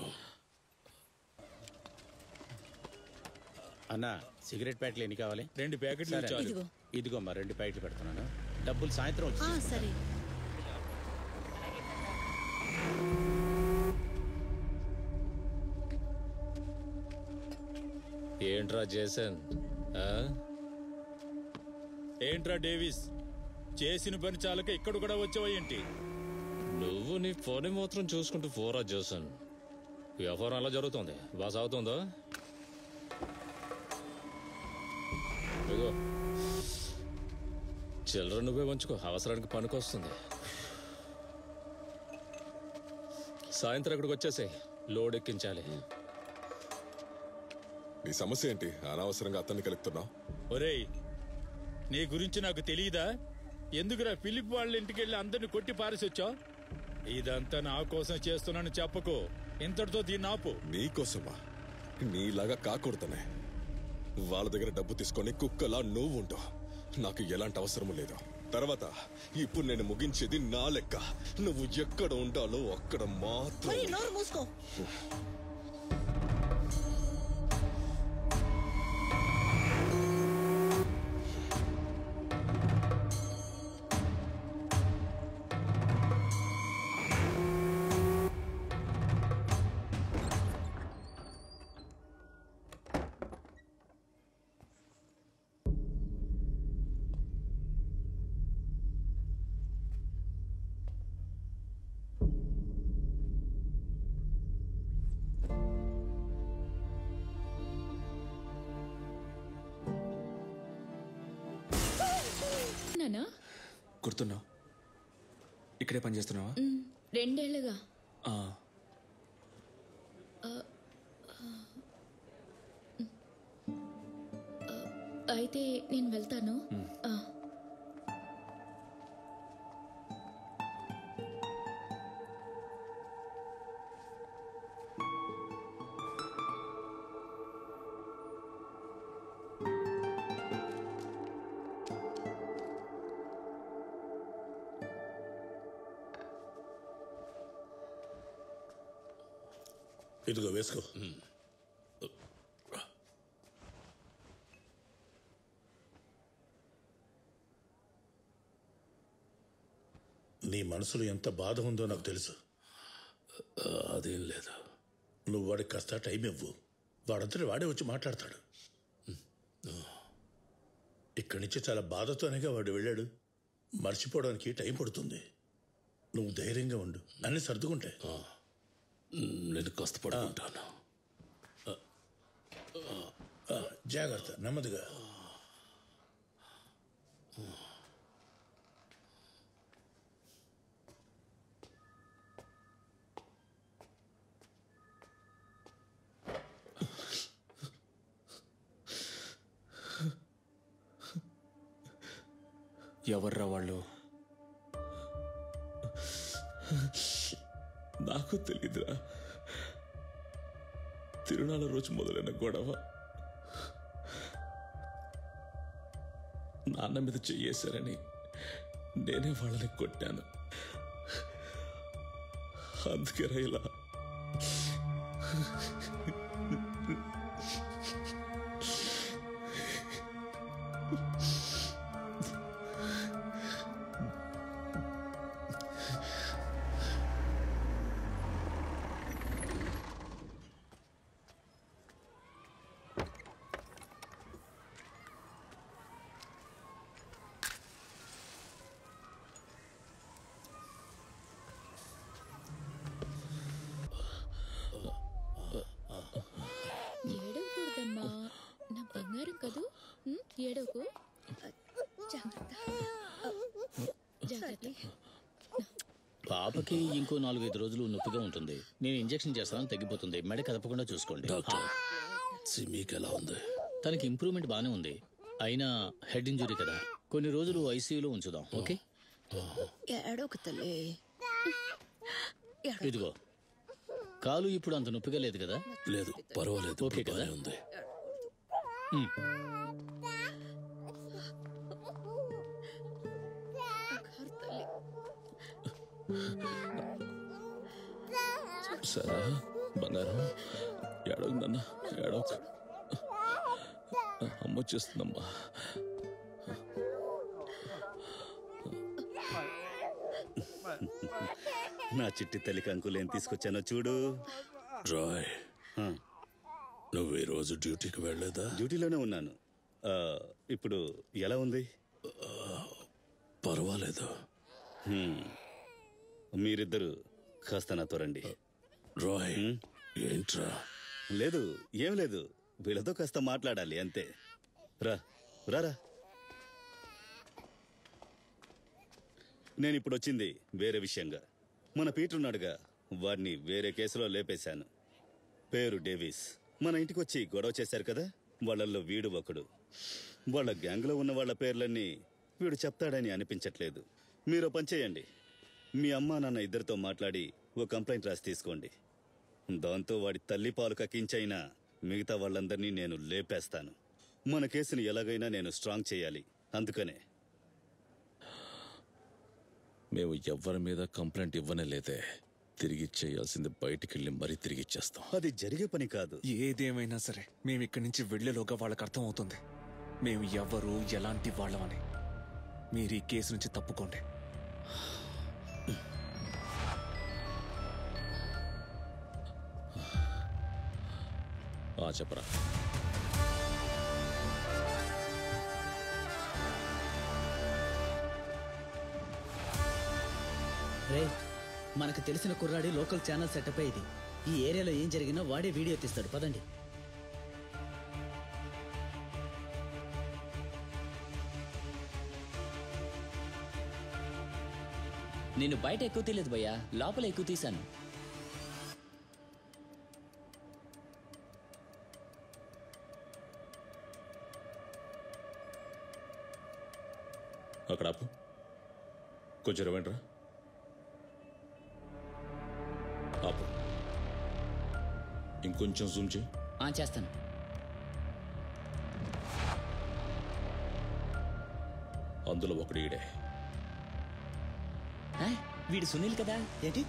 అన్నా, సిగరెట్ ప్యాకెట్లు ఎన్ని కావాలి? 2 ప్యాకెట్లు సరే. చాలు. ఇదిగోమ్మా 2 ప్యాకెట్లు పెడుతున్నాను. డబ్బులు సాయంత్రం వచ్చి సరే. ఏంట్రా జేసన్? ఏంట్రా డేవిస్, చేసిన పని చాలక ఇక్కడ కూడా వచ్చావా ఏంటి? నువ్వు నీ ఫోన్ మాత్రం చూసుకుంటూ పోరా జేసన్. వ్యవహారం అలా జరుగుతుంది బాగా సాగుతుందో ఇదిగో చిల్లర నువ్వే ఉంచుకో, అవసరానికి పనికొస్తుంది. సాయంత్రం ఇక్కడికి వచ్చేసి లోడ్ ఎక్కించాలి. నీ సమస్య ఏంటి? అనవసరంగా అతన్ని కలుపుతున్నావు. ఒరేయ్, నీ గురించి నాకు తెలియదా? ఎందుకురా ఫిలిప్ వాళ్ళ ఇంటికి వెళ్ళి అందరిని కొట్టి పారేసి వచ్చావు? ఇదంతా నా కోసం చేస్తున్నాను చెప్పకు. ఇంతటితో దీన్ని ఆపు. నీకోసమా? నీలాగా కాకూడదనే. వాళ్ళ దగ్గర డబ్బు తీసుకొని కుక్కలా నువ్వు ఉంటావు. నాకు ఎలాంటి అవసరం లేదు. తర్వాత ఇప్పుడు నేను ముగించేది నా లెక్క. నువ్వు ఎక్కడ ఉండాలో అక్కడ మాత్రం. నోరు మూసుకో. గుర్తున్నావు? ఇక్కడే పని చేస్తున్నావా? 2 ఏళ్లుగా. అయితే నేను వెళ్తాను. ఇదిగో వేసుకో. నీ మనసులో ఎంత బాధ ఉందో నాకు తెలుసు. అదేం లేదు. నువ్వు వాడికి కాస్త టైం ఇవ్వు. వాడంతటి వాడే వచ్చి మాట్లాడతాడు. ఇక్కడి నుంచి చాలా బాధతోనేగా వాడు వెళ్ళాడు. మర్చిపోవడానికి టైం పడుతుంది. నువ్వు ధైర్యంగా ఉండు, అన్నీ సర్దుకుంటాయి. నేను కాస్త పడుకుంటాను. జాగ్రత్త, నెమ్మదిగా. ఎవర్రా వాళ్ళు? నాకు తెలీదురా. తిరునాళ్ళ రోజు మొదలైన గొడవ. నాన్న మీద చెయ్యేశారని నేనే వాళ్ళని కొట్టాను. అందుకే ఇలా ఏడవకూడదమ్మా, నా బంగారం కదూ. ఏడవకు. పాపకి ఇంకో 4-5 రోజులు నొప్పిగా ఉంటుంది. నేను ఇంజెక్షన్ చేస్తాను, తగ్గిపోతుంది. మెడ కదపకుండా చూసుకోండి. సిమీకి ఎలా ఉంది? తనకి ఇంప్రూవ్మెంట్ బానే ఉంది. అయినా హెడ్ ఇంజురీ కదా, కొన్ని రోజులు ఐసీయూలో ఉంచుదాం. ఓకే? ఏడవకు తల్లి. ఇదిగో, కాలు ఇప్పుడు అంత నొప్పిగా లేదు కదా? లేదు, పర్వాలేదు. ఓకే కదా? ఉంది. సరే బంగారం, ఏడవకు నాన్న, ఏడవకు. అమ్మ వచ్చేస్తుందమ్మా. నా చిట్టి తల్లికి అంకులు ఏం తీసుకొచ్చానో చూడు. రాయ్, నువ్వు ఈ రోజు డ్యూటీకి వెళ్ళలేదా? డ్యూటీలోనే ఉన్నాను. ఇప్పుడు ఎలా ఉంది? పర్వాలేదు. మీరిద్దరు కాస్త నాతో రండి. రాయ్, ఏంట్రా? లేదు, ఏం లేదు. వీళ్ళతో కాస్త మాట్లాడాలి అంతే. రా రారా. నేనిప్పుడు వచ్చింది వేరే విషయంగా. మన పీటర్ ఉన్నాడుగా, వాడిని వేరే కేసులో లేపేశాను. పేరు డేవిస్. మన ఇంటికొచ్చి గొడవ చేశారు కదా, వాళ్ళల్లో వీడు ఒకడు. వాళ్ళ గ్యాంగ్లో ఉన్న వాళ్ళ పేర్లన్నీ వీడు చెప్తాడని అనిపించట్లేదు. మీరు పని చేయండి, మీ అమ్మా నాన్న ఇద్దరితో మాట్లాడి ఓ కంప్లైంట్ రాసి తీసుకోండి. దాంతో వాడి తల్లి పాలు కక్కించైనా మిగతా వాళ్ళందరినీ నేను లేపేస్తాను. మన కేసుని ఎలాగైనా నేను స్ట్రాంగ్ చేయాలి. అందుకనే మేము ఎవ్వరి మీద కంప్లైంట్ ఇవ్వనే లేదే. తిరిగి చేయాల్సింది బయటికెళ్ళి మరీ తిరిగి ఇచ్చేస్తాం. అది జరిగే పని కాదు. ఏదేమైనా సరే మేము ఇక్కడి నుంచి వెళ్లేలోగా వాళ్ళకి అర్థం అవుతుంది మేము ఎవరు ఎలాంటి వాళ్ళమని. మీరు ఈ కేసు నుంచి తప్పుకోండి. చెప్పరా. రే, మనకు తెలిసిన కుర్రాడి లోకల్ ఛానల్ సెటప్ ఇది. ఈ ఏరియాలో ఏం జరిగినా వాడే వీడియో తీస్తాడు. పదండి. నేను బయట ఎక్కువ తీయలేదు భయ్యా, లోపల ఎక్కువ తీశాను. అక్కడ ఆపు. కొంచెం రవేంట్రా. ఆపు. ఇంకొంచెం జూమ్ చేయి. చేస్తాను. అందులో ఒకడు ఈడే. వీడు సునీల్ కదా. ఏంటి?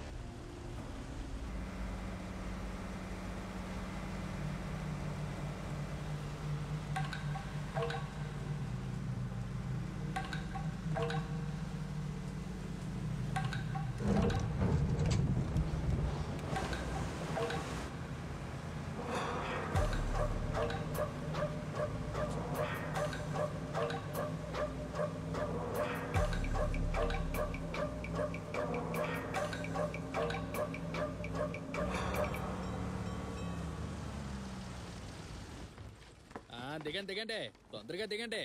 దిగండి దిగండి, తొందరగా దిగండి,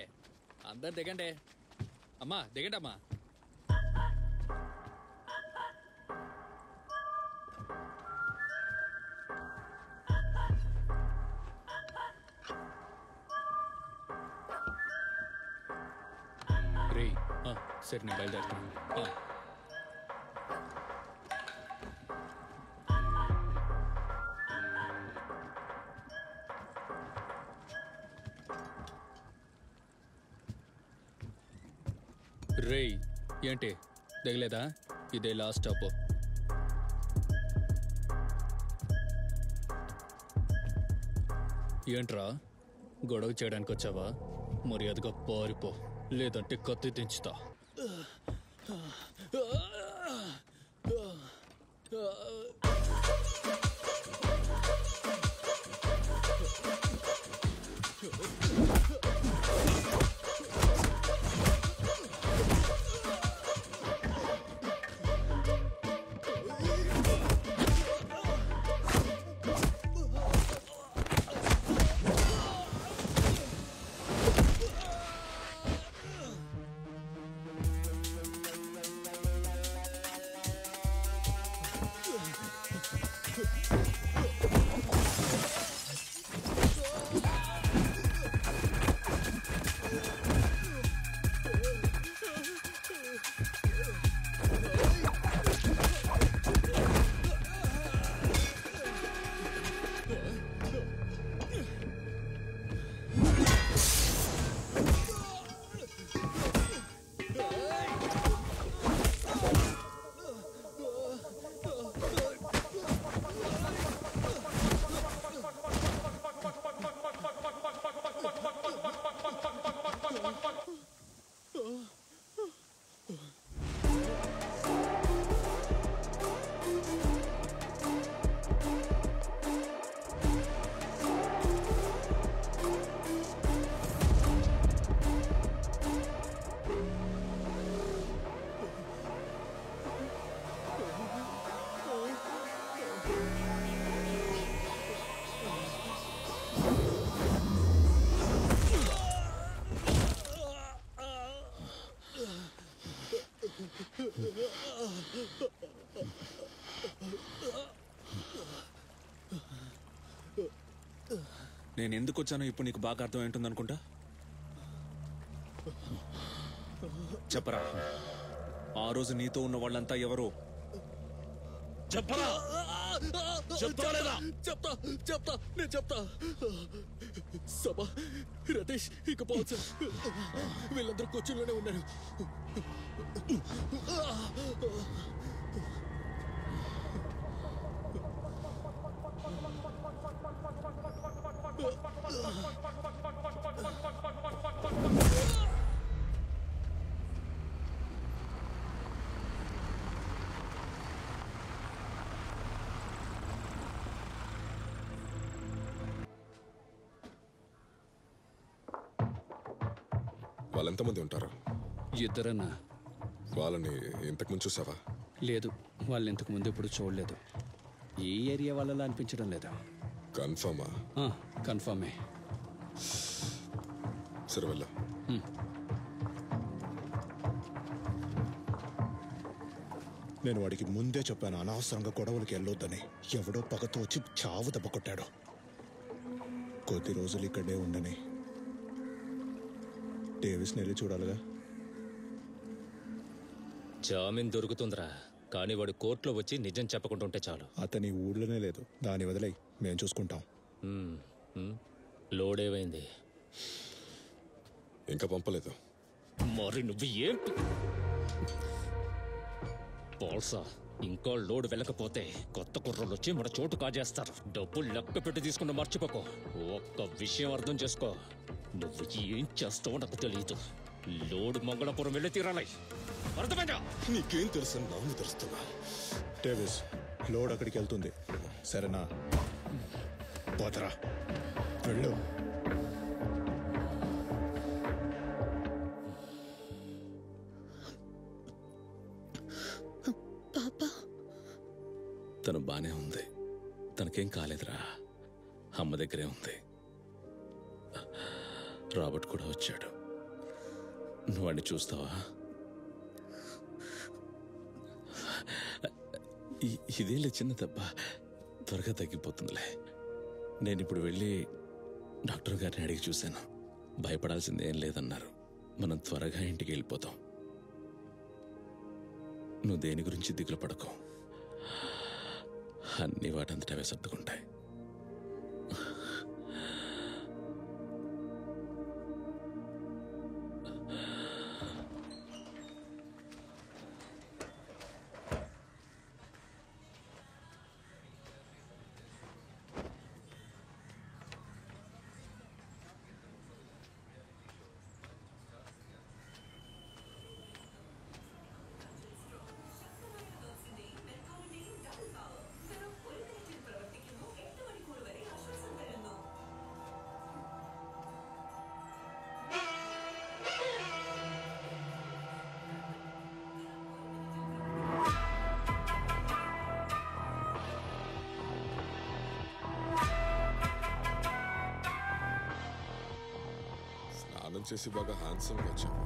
అందరు దిగండి. అమ్మా దిగండి అమ్మా. రే సరే, నేను బయలుదేరుతాను. రేయ్, ఏంటి దిగలేదా? ఇదే లాస్ట్ స్టాప్. ఏంట్రా గొడవ చేయడానికి వచ్చావా? మర్యాదగా పారిపో, లేదంటే కత్తి దించుతా. నేను ఎందుకు వచ్చానో ఇప్పుడు నీకు బాగా అర్థం ఏంటుంది అనుకుంటా. చెప్పరా, ఆ రోజు నీతో ఉన్న వాళ్ళంతా ఎవరు? చెప్పరా, చెప్తా లేదా? చెప్తా చెప్తా నేను చెప్తా. సభ రతీష్ ఇక పోవచ్చు. వీళ్ళందరూ కూర్చుల్లోనే ఉన్నారు. వాళ్ళెంతమంది ఉంటారు? ఇద్దరన్నా. వాళ్ళని ఇంతకుముందు చూసావా? లేదు, వాళ్ళు ఇంతకు ముందు ఎప్పుడు చూడలేదు. ఈ ఏరియా వాళ్ళలా అనిపించడం లేదా? కన్ఫర్మా? కన్ఫర్మే. సరే వెళ్ళ. నేను వాడికి ముందే చెప్పాను అనవసరంగా గొడవలకి వెళ్ళొద్దని. ఎవడో పగతో వచ్చి చావు దెబ్బ కొట్టాడు. కొద్ది రోజులు ఇక్కడే ఉండని. డేవిస్ని వెళ్ళి చూడాలిగా. జామీన్ దొరుకుతుందిరా, కానీ వాడు కోర్టులో వచ్చి నిజం చెప్పకుండా ఉంటే చాలు. అతని ఊళ్ళోనే లేదు, దాని వదిలేయి, మేము చూసుకుంటాం. లోడ్ ఏమైంది? ఇంకా పంపలేదు. మరి నువ్వు ఏంటి పోల్సా? ఇంకా లోడ్ వెళ్ళకపోతే కొత్త కుర్రోళ్ళు వచ్చి మన చోటు కాజేస్తారు. డబ్బులు లెక్క పెట్టి తీసుకున్న మర్చిపోకో. ఒక్క విషయం అర్థం చేసుకో, నువ్వు ఏం చేస్తావో నాకు తెలియదు. లోడ్ మంగళపురం వెళ్ళి తీరాలి, అర్థమైందా? నీకేం తెలుసు? నాకు తెలుస్తున్నా. డేవిస్, లోడ్ అక్కడికి వెళ్తుంది, సరేనా? పోతరా, వెళ్ళు. తను బానే ఉంది, తనకేం కాలేదురా. అమ్మ దగ్గరే ఉంది. రాబర్ట్ కూడా వచ్చాడు. నువ్వు వాడిని చూస్తావా? ఇదేలే చిన్న దెబ్బ, త్వరగా తగ్గిపోతుందిలే. నేను ఇప్పుడు వెళ్ళి డాక్టర్ గారిని అడిగి చూశాను. భయపడాల్సింది ఏం లేదన్నారు. మనం త్వరగా ఇంటికి వెళ్ళిపోతాం. నువ్వు దేని గురించి దిగులు పడకు, అన్ని వాటంతట అవే సర్దుకుంటాయి. స్నానం చేసి బాగా హ్యాండ్సమ్గా వచ్చావు.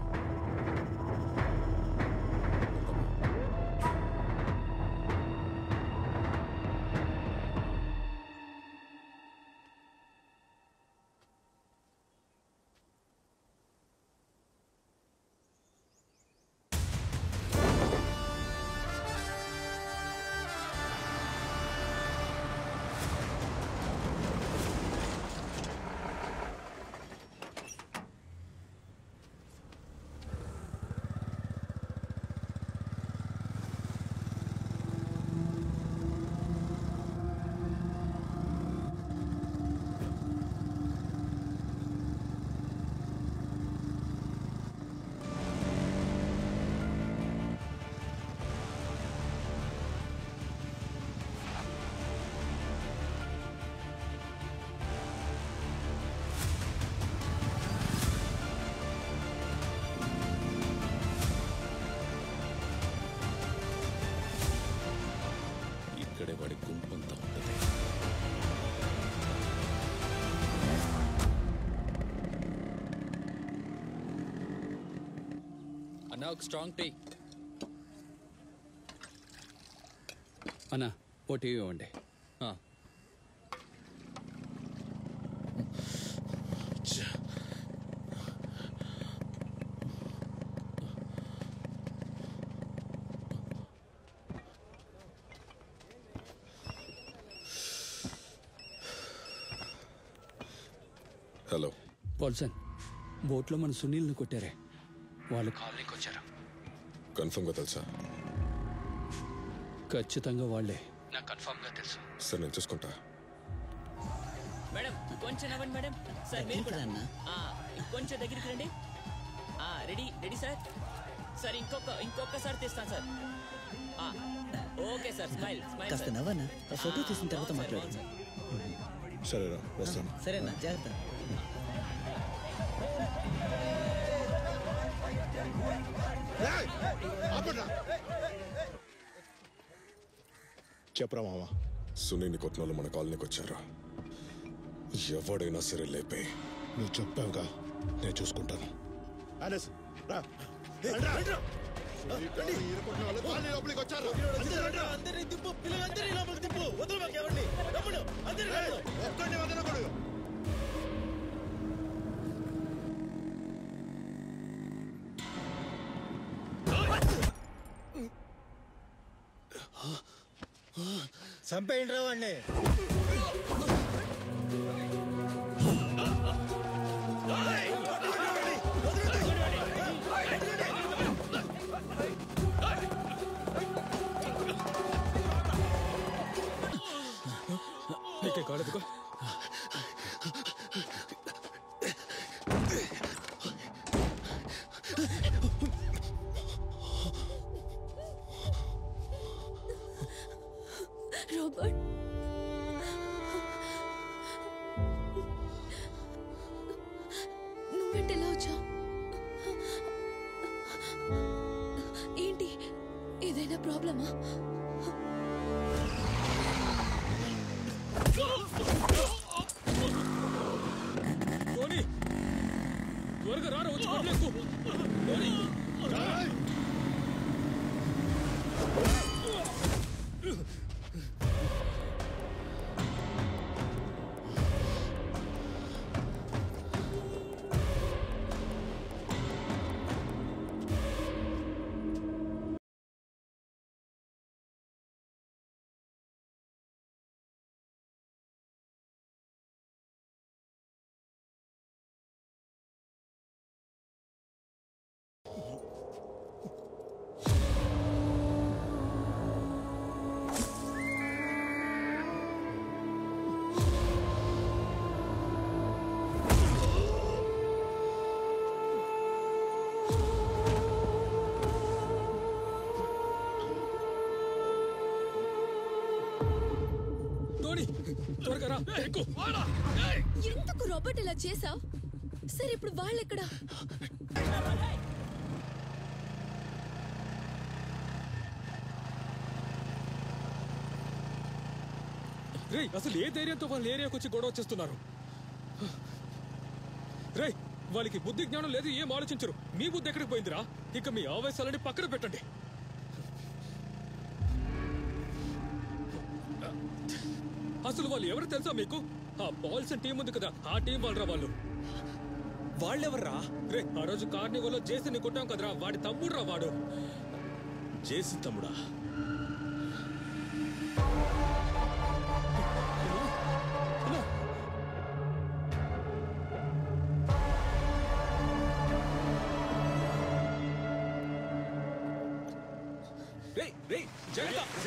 ఇక్కడే వాడి గుంపంతా ఉంటుంది. అన్నా ఒక స్ట్రాంగ్ టీ. అన్నా ఓ టీ ఇవ్వండి. హలో పాల్సన్, బోట్లో మన సునీల్ని కొట్టారే, వాళ్ళు కాలనీకి వచ్చారు. కన్ఫర్మ్గా తెలుసా? ఖచ్చితంగా వాళ్ళే, నాకు కన్ఫర్మ్గా తెలుసు. సరే నేను చూసుకుంటా. మేడం కొంచెం నవ్వండి మేడం. సార్ మీరు కూడా కొంచెం దగ్గరికి రండి. Ready ready sir. సార్ ఇంకొకసారి తీస్తాను sir. Okay sir, smile smile. కాస్త నవ్వనా, ఫోటో తీసిన తర్వాత మాట్లాడు. సరేరా వస్తాను. సరేనా, జాగ్రత్త. చెప్పరా మామ. సునీని కొట్టిన వాళ్ళు మన కాలనీకి వచ్చారు. ఎవడైనా సరే లేపే. నువ్వు చెప్పావుగా, నేను చూసుకుంటాను. చంపేయండి రా వాడిని. నీకే కాలేదుకో. రాబర్ట్, నువ్వెంటెలా వచ్చావు? ఏంటి, ఏదైనా ప్రాబ్లమా? టోనీ, త్వరగా రారా, వచ్చి కొట్టలేకు. టోనీ, త్వరగా రా, ఎక్కు. ఎందుకు రాబర్ట్ ఇలా చేసావు? సరే, ఇప్పుడు వాళ్ళెక్కడా? రేయ్, అసలు ఏ ధైర్యంతో వాళ్ళ ఏరియాకి వచ్చి గొడవ చేస్తున్నారు? రేయ్, వాళ్ళకి బుద్ధి జ్ఞానం లేదు, ఏం ఆలోచించరు. మీ బుద్ధి ఎక్కడికి పోయిందిరా? ఇక మీ ఆవేశాలని పక్కన పెట్టండి. అసలు వాళ్ళు ఎవరు తెలుసా మీకు? ఆ పాల్సన్ టీం ఉంది కదా, ఆ టీం వాళ్ళరా వాళ్ళు. వాళ్ళెవర్రా? రే, ఆ రోజు కార్నివల్లో జేసీని కొట్టాం కదరా, వాడి తమ్ముడు రా వాడు. జేసీ తమ్ముడా? రే రే, జాగ్రత్త.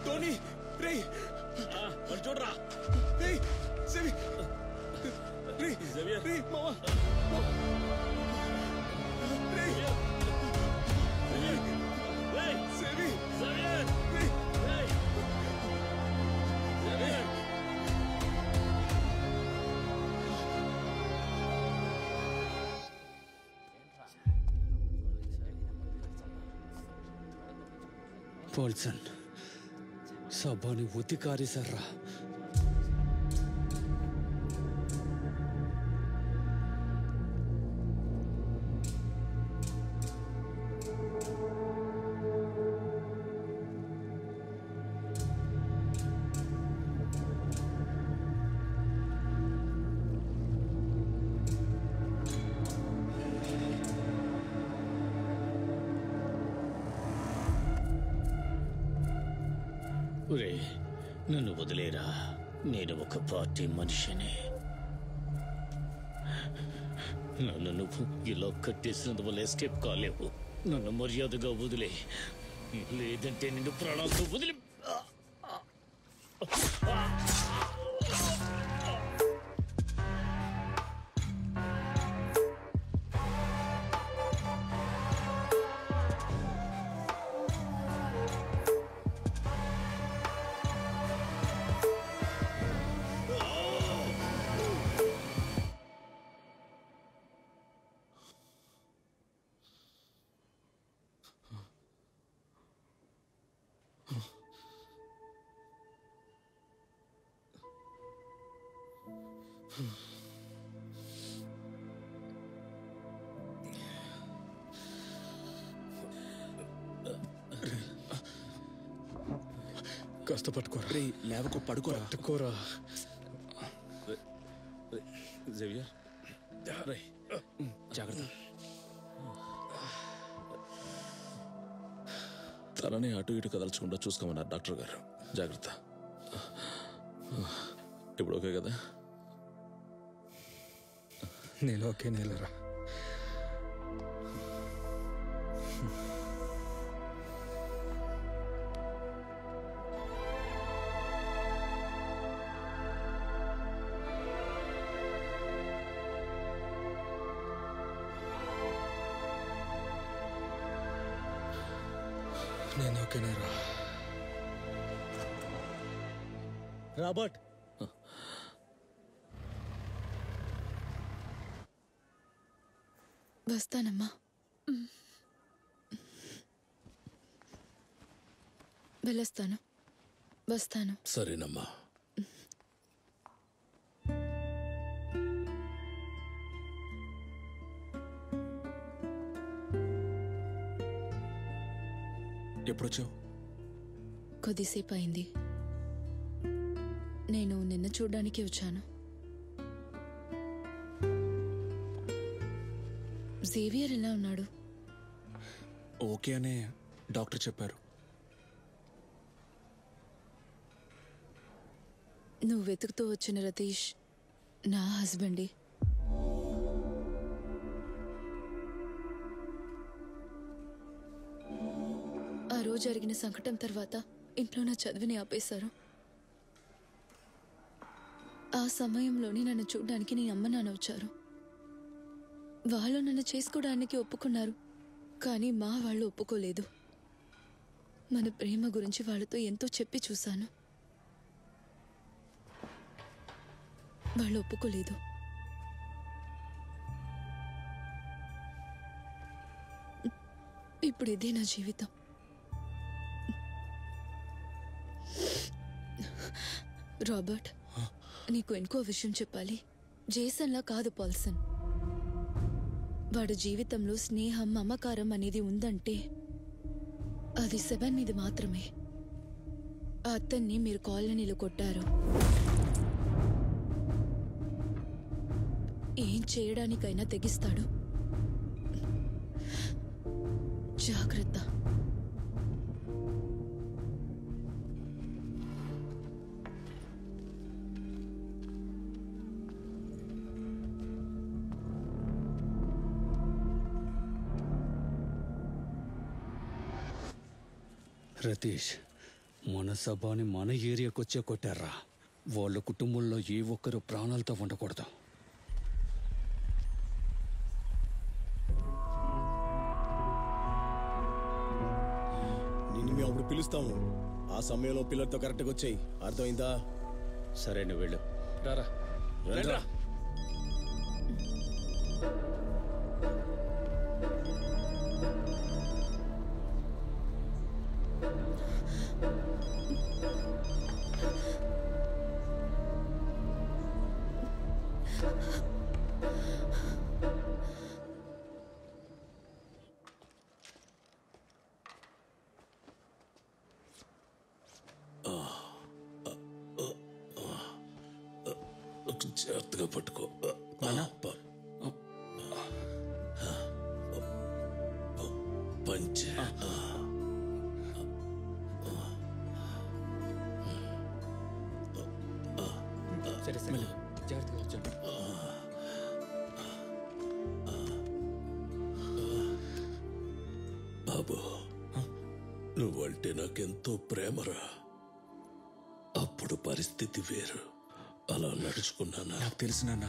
టోనీ, రే చూడరా. రే సెవి, రే రే మావా, రే సెవి, పాల్సన్, సభని ఉతికారేశారా? ఒరే నన్ను వదిలేరా, నేను ఒక పార్టీ మనిషిని. నన్ను నువ్వు ఇలా కట్టేసినందువల్ల ఎస్కేప్ కాలేవు. నన్ను మర్యాదగా వదిలే, లేదంటే నిన్ను ప్రాణాలతో వదిలి. కాస్త పట్టుకోరా. లేవకు, పడుకోరా. పట్టుకోరా. జేవియర్ జాగ్రత్త. తనని అటు ఇటు కదల్చకుండా చూసుకోమన్నారు డాక్టర్ గారు. జాగ్రత్త. ఇప్పుడు ఓకే కదా? నేను ఓకే నేలరా. నేను ఓకేనేరా. రాబర్ట్, వస్తానమ్మా. వెళ్ళొస్తాను. వస్తాను. సరేనమ్మా. ఎప్పుడొచ్చావు? కొద్దిసేపు అయింది. నేను నిన్న చూడ్డానికి వచ్చాను. జేవియర్ ఎలా ఉన్నాడు? ఓకే అనే డాక్టర్ చెప్పారు. నువ్వు వెతుకుతూ వచ్చిన రతీష్ నా హస్బెండే. ఆ రోజు జరిగిన సంకటం తర్వాత ఇంట్లో నా చదువుని ఆపేశారు. ఆ సమయంలోనే నన్ను చూడ్డానికి నీ అమ్మ నాన్న వచ్చారు. వాళ్ళు నన్ను చేసుకోవడానికి ఒప్పుకున్నారు, కానీ మా వాళ్ళు ఒప్పుకోలేదు. మన ప్రేమ గురించి వాళ్ళతో ఎంతో చెప్పి చూశాను, వాళ్ళు ఒప్పుకోలేదు. ఇప్పుడు ఇదే నా జీవితం. రాబర్ట్, నీకు ఇంకో విషయం చెప్పాలి. జేసన్లా కాదు పాల్సన్. వాడి జీవితంలో స్నేహం, మమకారం అనేది ఉందంటే అది 7 మీద మాత్రమే. ఆ అతన్ని మీరు కాలనీలో కొట్టారు. ఏం చేయడానికైనా తెగిస్తాడు. జాగ్రత్త. రతీష్, మన సభని మన ఏరియాకొచ్చే కొట్టారా. వాళ్ళ కుటుంబంలో ఏ ఒక్కరు ప్రాణాలతో ఉండకూడదు. నిన్ను మేము అప్పుడు పిలుస్తాము. ఆ సమయంలో పిల్లలతో కరెక్ట్గా వచ్చాయి. అర్థమైందా? సరే, నువ్వు వెళ్ళు. రారా. రండ్రా. జాగ్రత్తగా పట్టుకో. పంచ సరే సరే జాగ్రత్తగా వచ్చాను. బాబు, నువ్వంటే నాకెంతో ప్రేమరా. అప్పుడు పరిస్థితి వేరు, అలా నడుచుకున్నానా? నాకు తెలుసు నాన్న.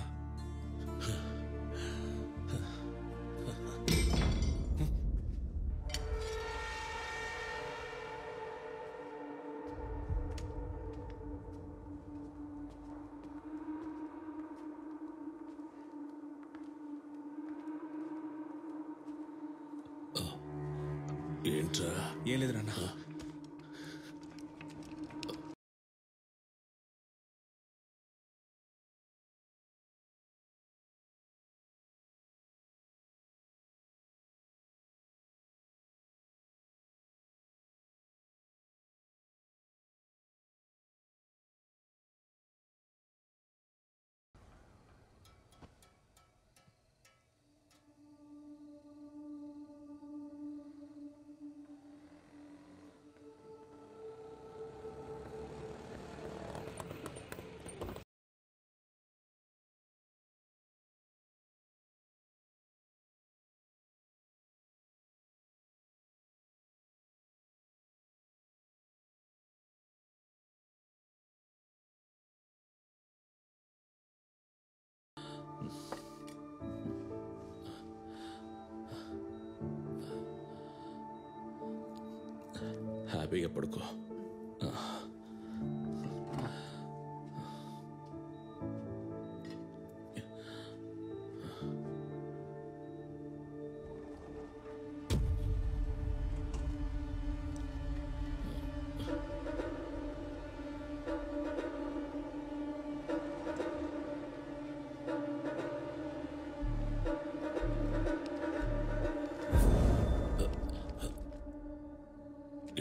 ఏంట్రా? ఏం లేదు నాన్న. హ్యాపీగా పడుకో.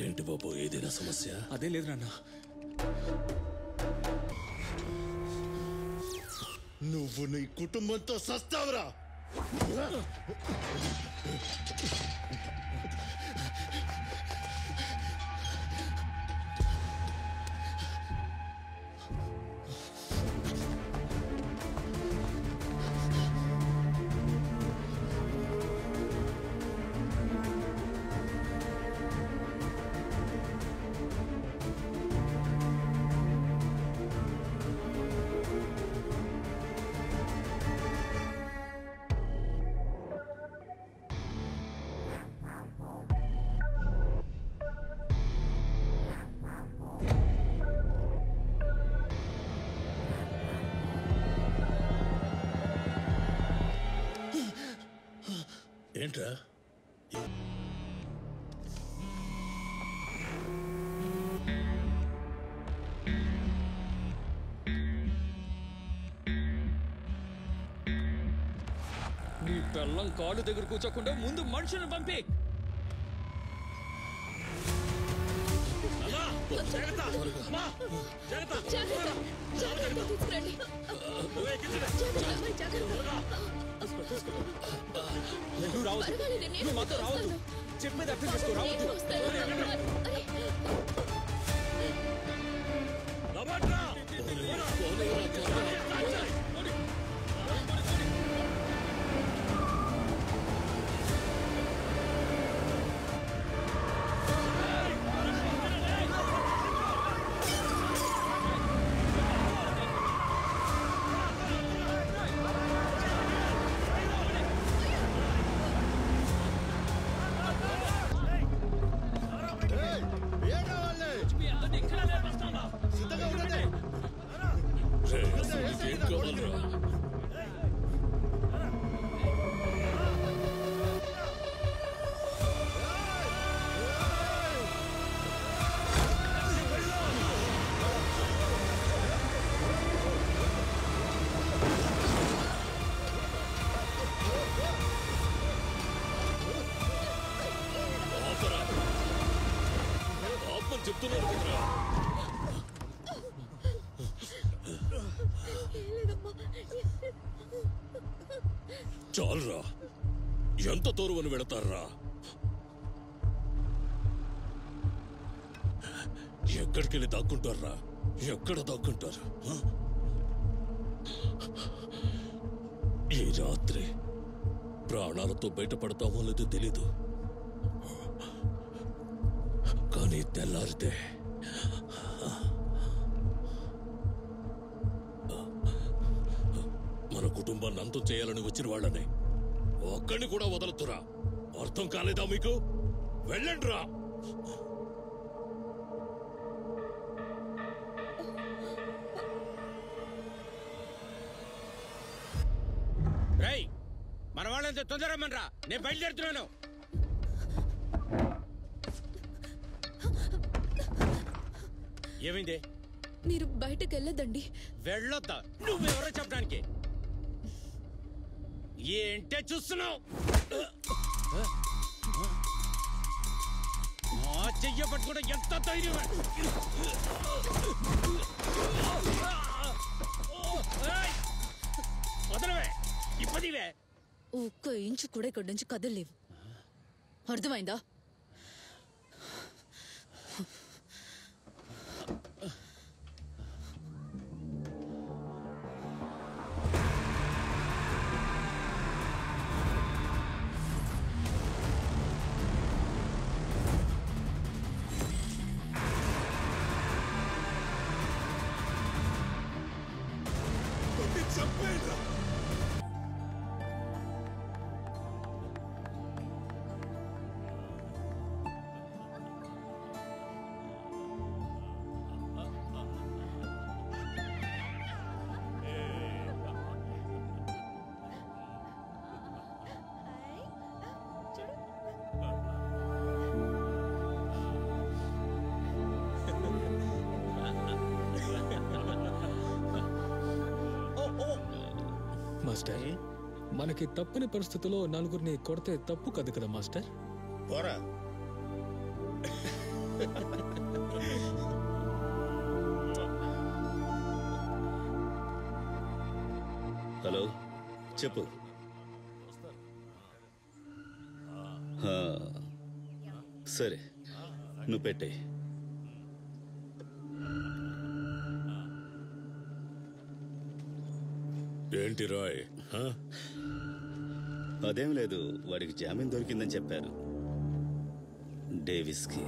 ఏంటి బాబు, ఏదైనా సమస్య? అదే లేదు నాన్న. నువ్వు నీ కుటుంబంతో సస్తావురా. ఏంట్రా? నీ పెళ్ళం కాళ్ళు దగ్గర కూర్చోకుండా ముందు మనుషులను పంపి. నువ్వు రావద్దు, నువ్వు మాతో రావద్దు. చెప్పేది అర్థం చేసుకో, రావద్దు. చెప్తున్నాను కదరా. చాలురా, ఎంత దూరం వెళతారా? ఎక్కడికి వెళ్ళి దాక్కుంటారా? ఎక్కడ దాక్కుంటారు? ఈ రాత్రి ప్రాణాలతో బయటపడతామో లేదో తెలీదు, కానీ తెల్లారితే మన కుటుంబాన్ని అంతం చేయాలని వచ్చిన వాళ్ళని ఒక్కడిని కూడా వదలతురా. అర్థం కాలేదా మీకు? వెళ్ళండి రా. రేయ్, మన వాళ్ళంతా తొందరమ్మన్రా, నేను బయలుదేరుతున్నాను. ఏమైంది? మీరు బయటకు వెళ్ళొద్దండి. వెళ్ళొద్దా? నువ్వెవరో చెప్పడానికి? ఏంటే చూస్తున్నావు? చెయ్య పట్టుకుంటే ఎంత ధైర్యం! వదలవే, ఇప్పటివే. ఒక్క ఇంచు కూడా ఇక్కడి నుంచి కదలలేవు, అర్థమైందా? మాస్టర్, మనకి తప్పని పరిస్థితుల్లో నలుగురిని కొడితే తప్పు కాదు కదా మాస్టర్? పోరా. హలో, చెప్పు. సరే, నువ్వు పెట్టే. ఏంటి రాయ్? అదేం లేదు, వాడికి జామీన్ దొరికిందని చెప్పారు డేవిస్కి.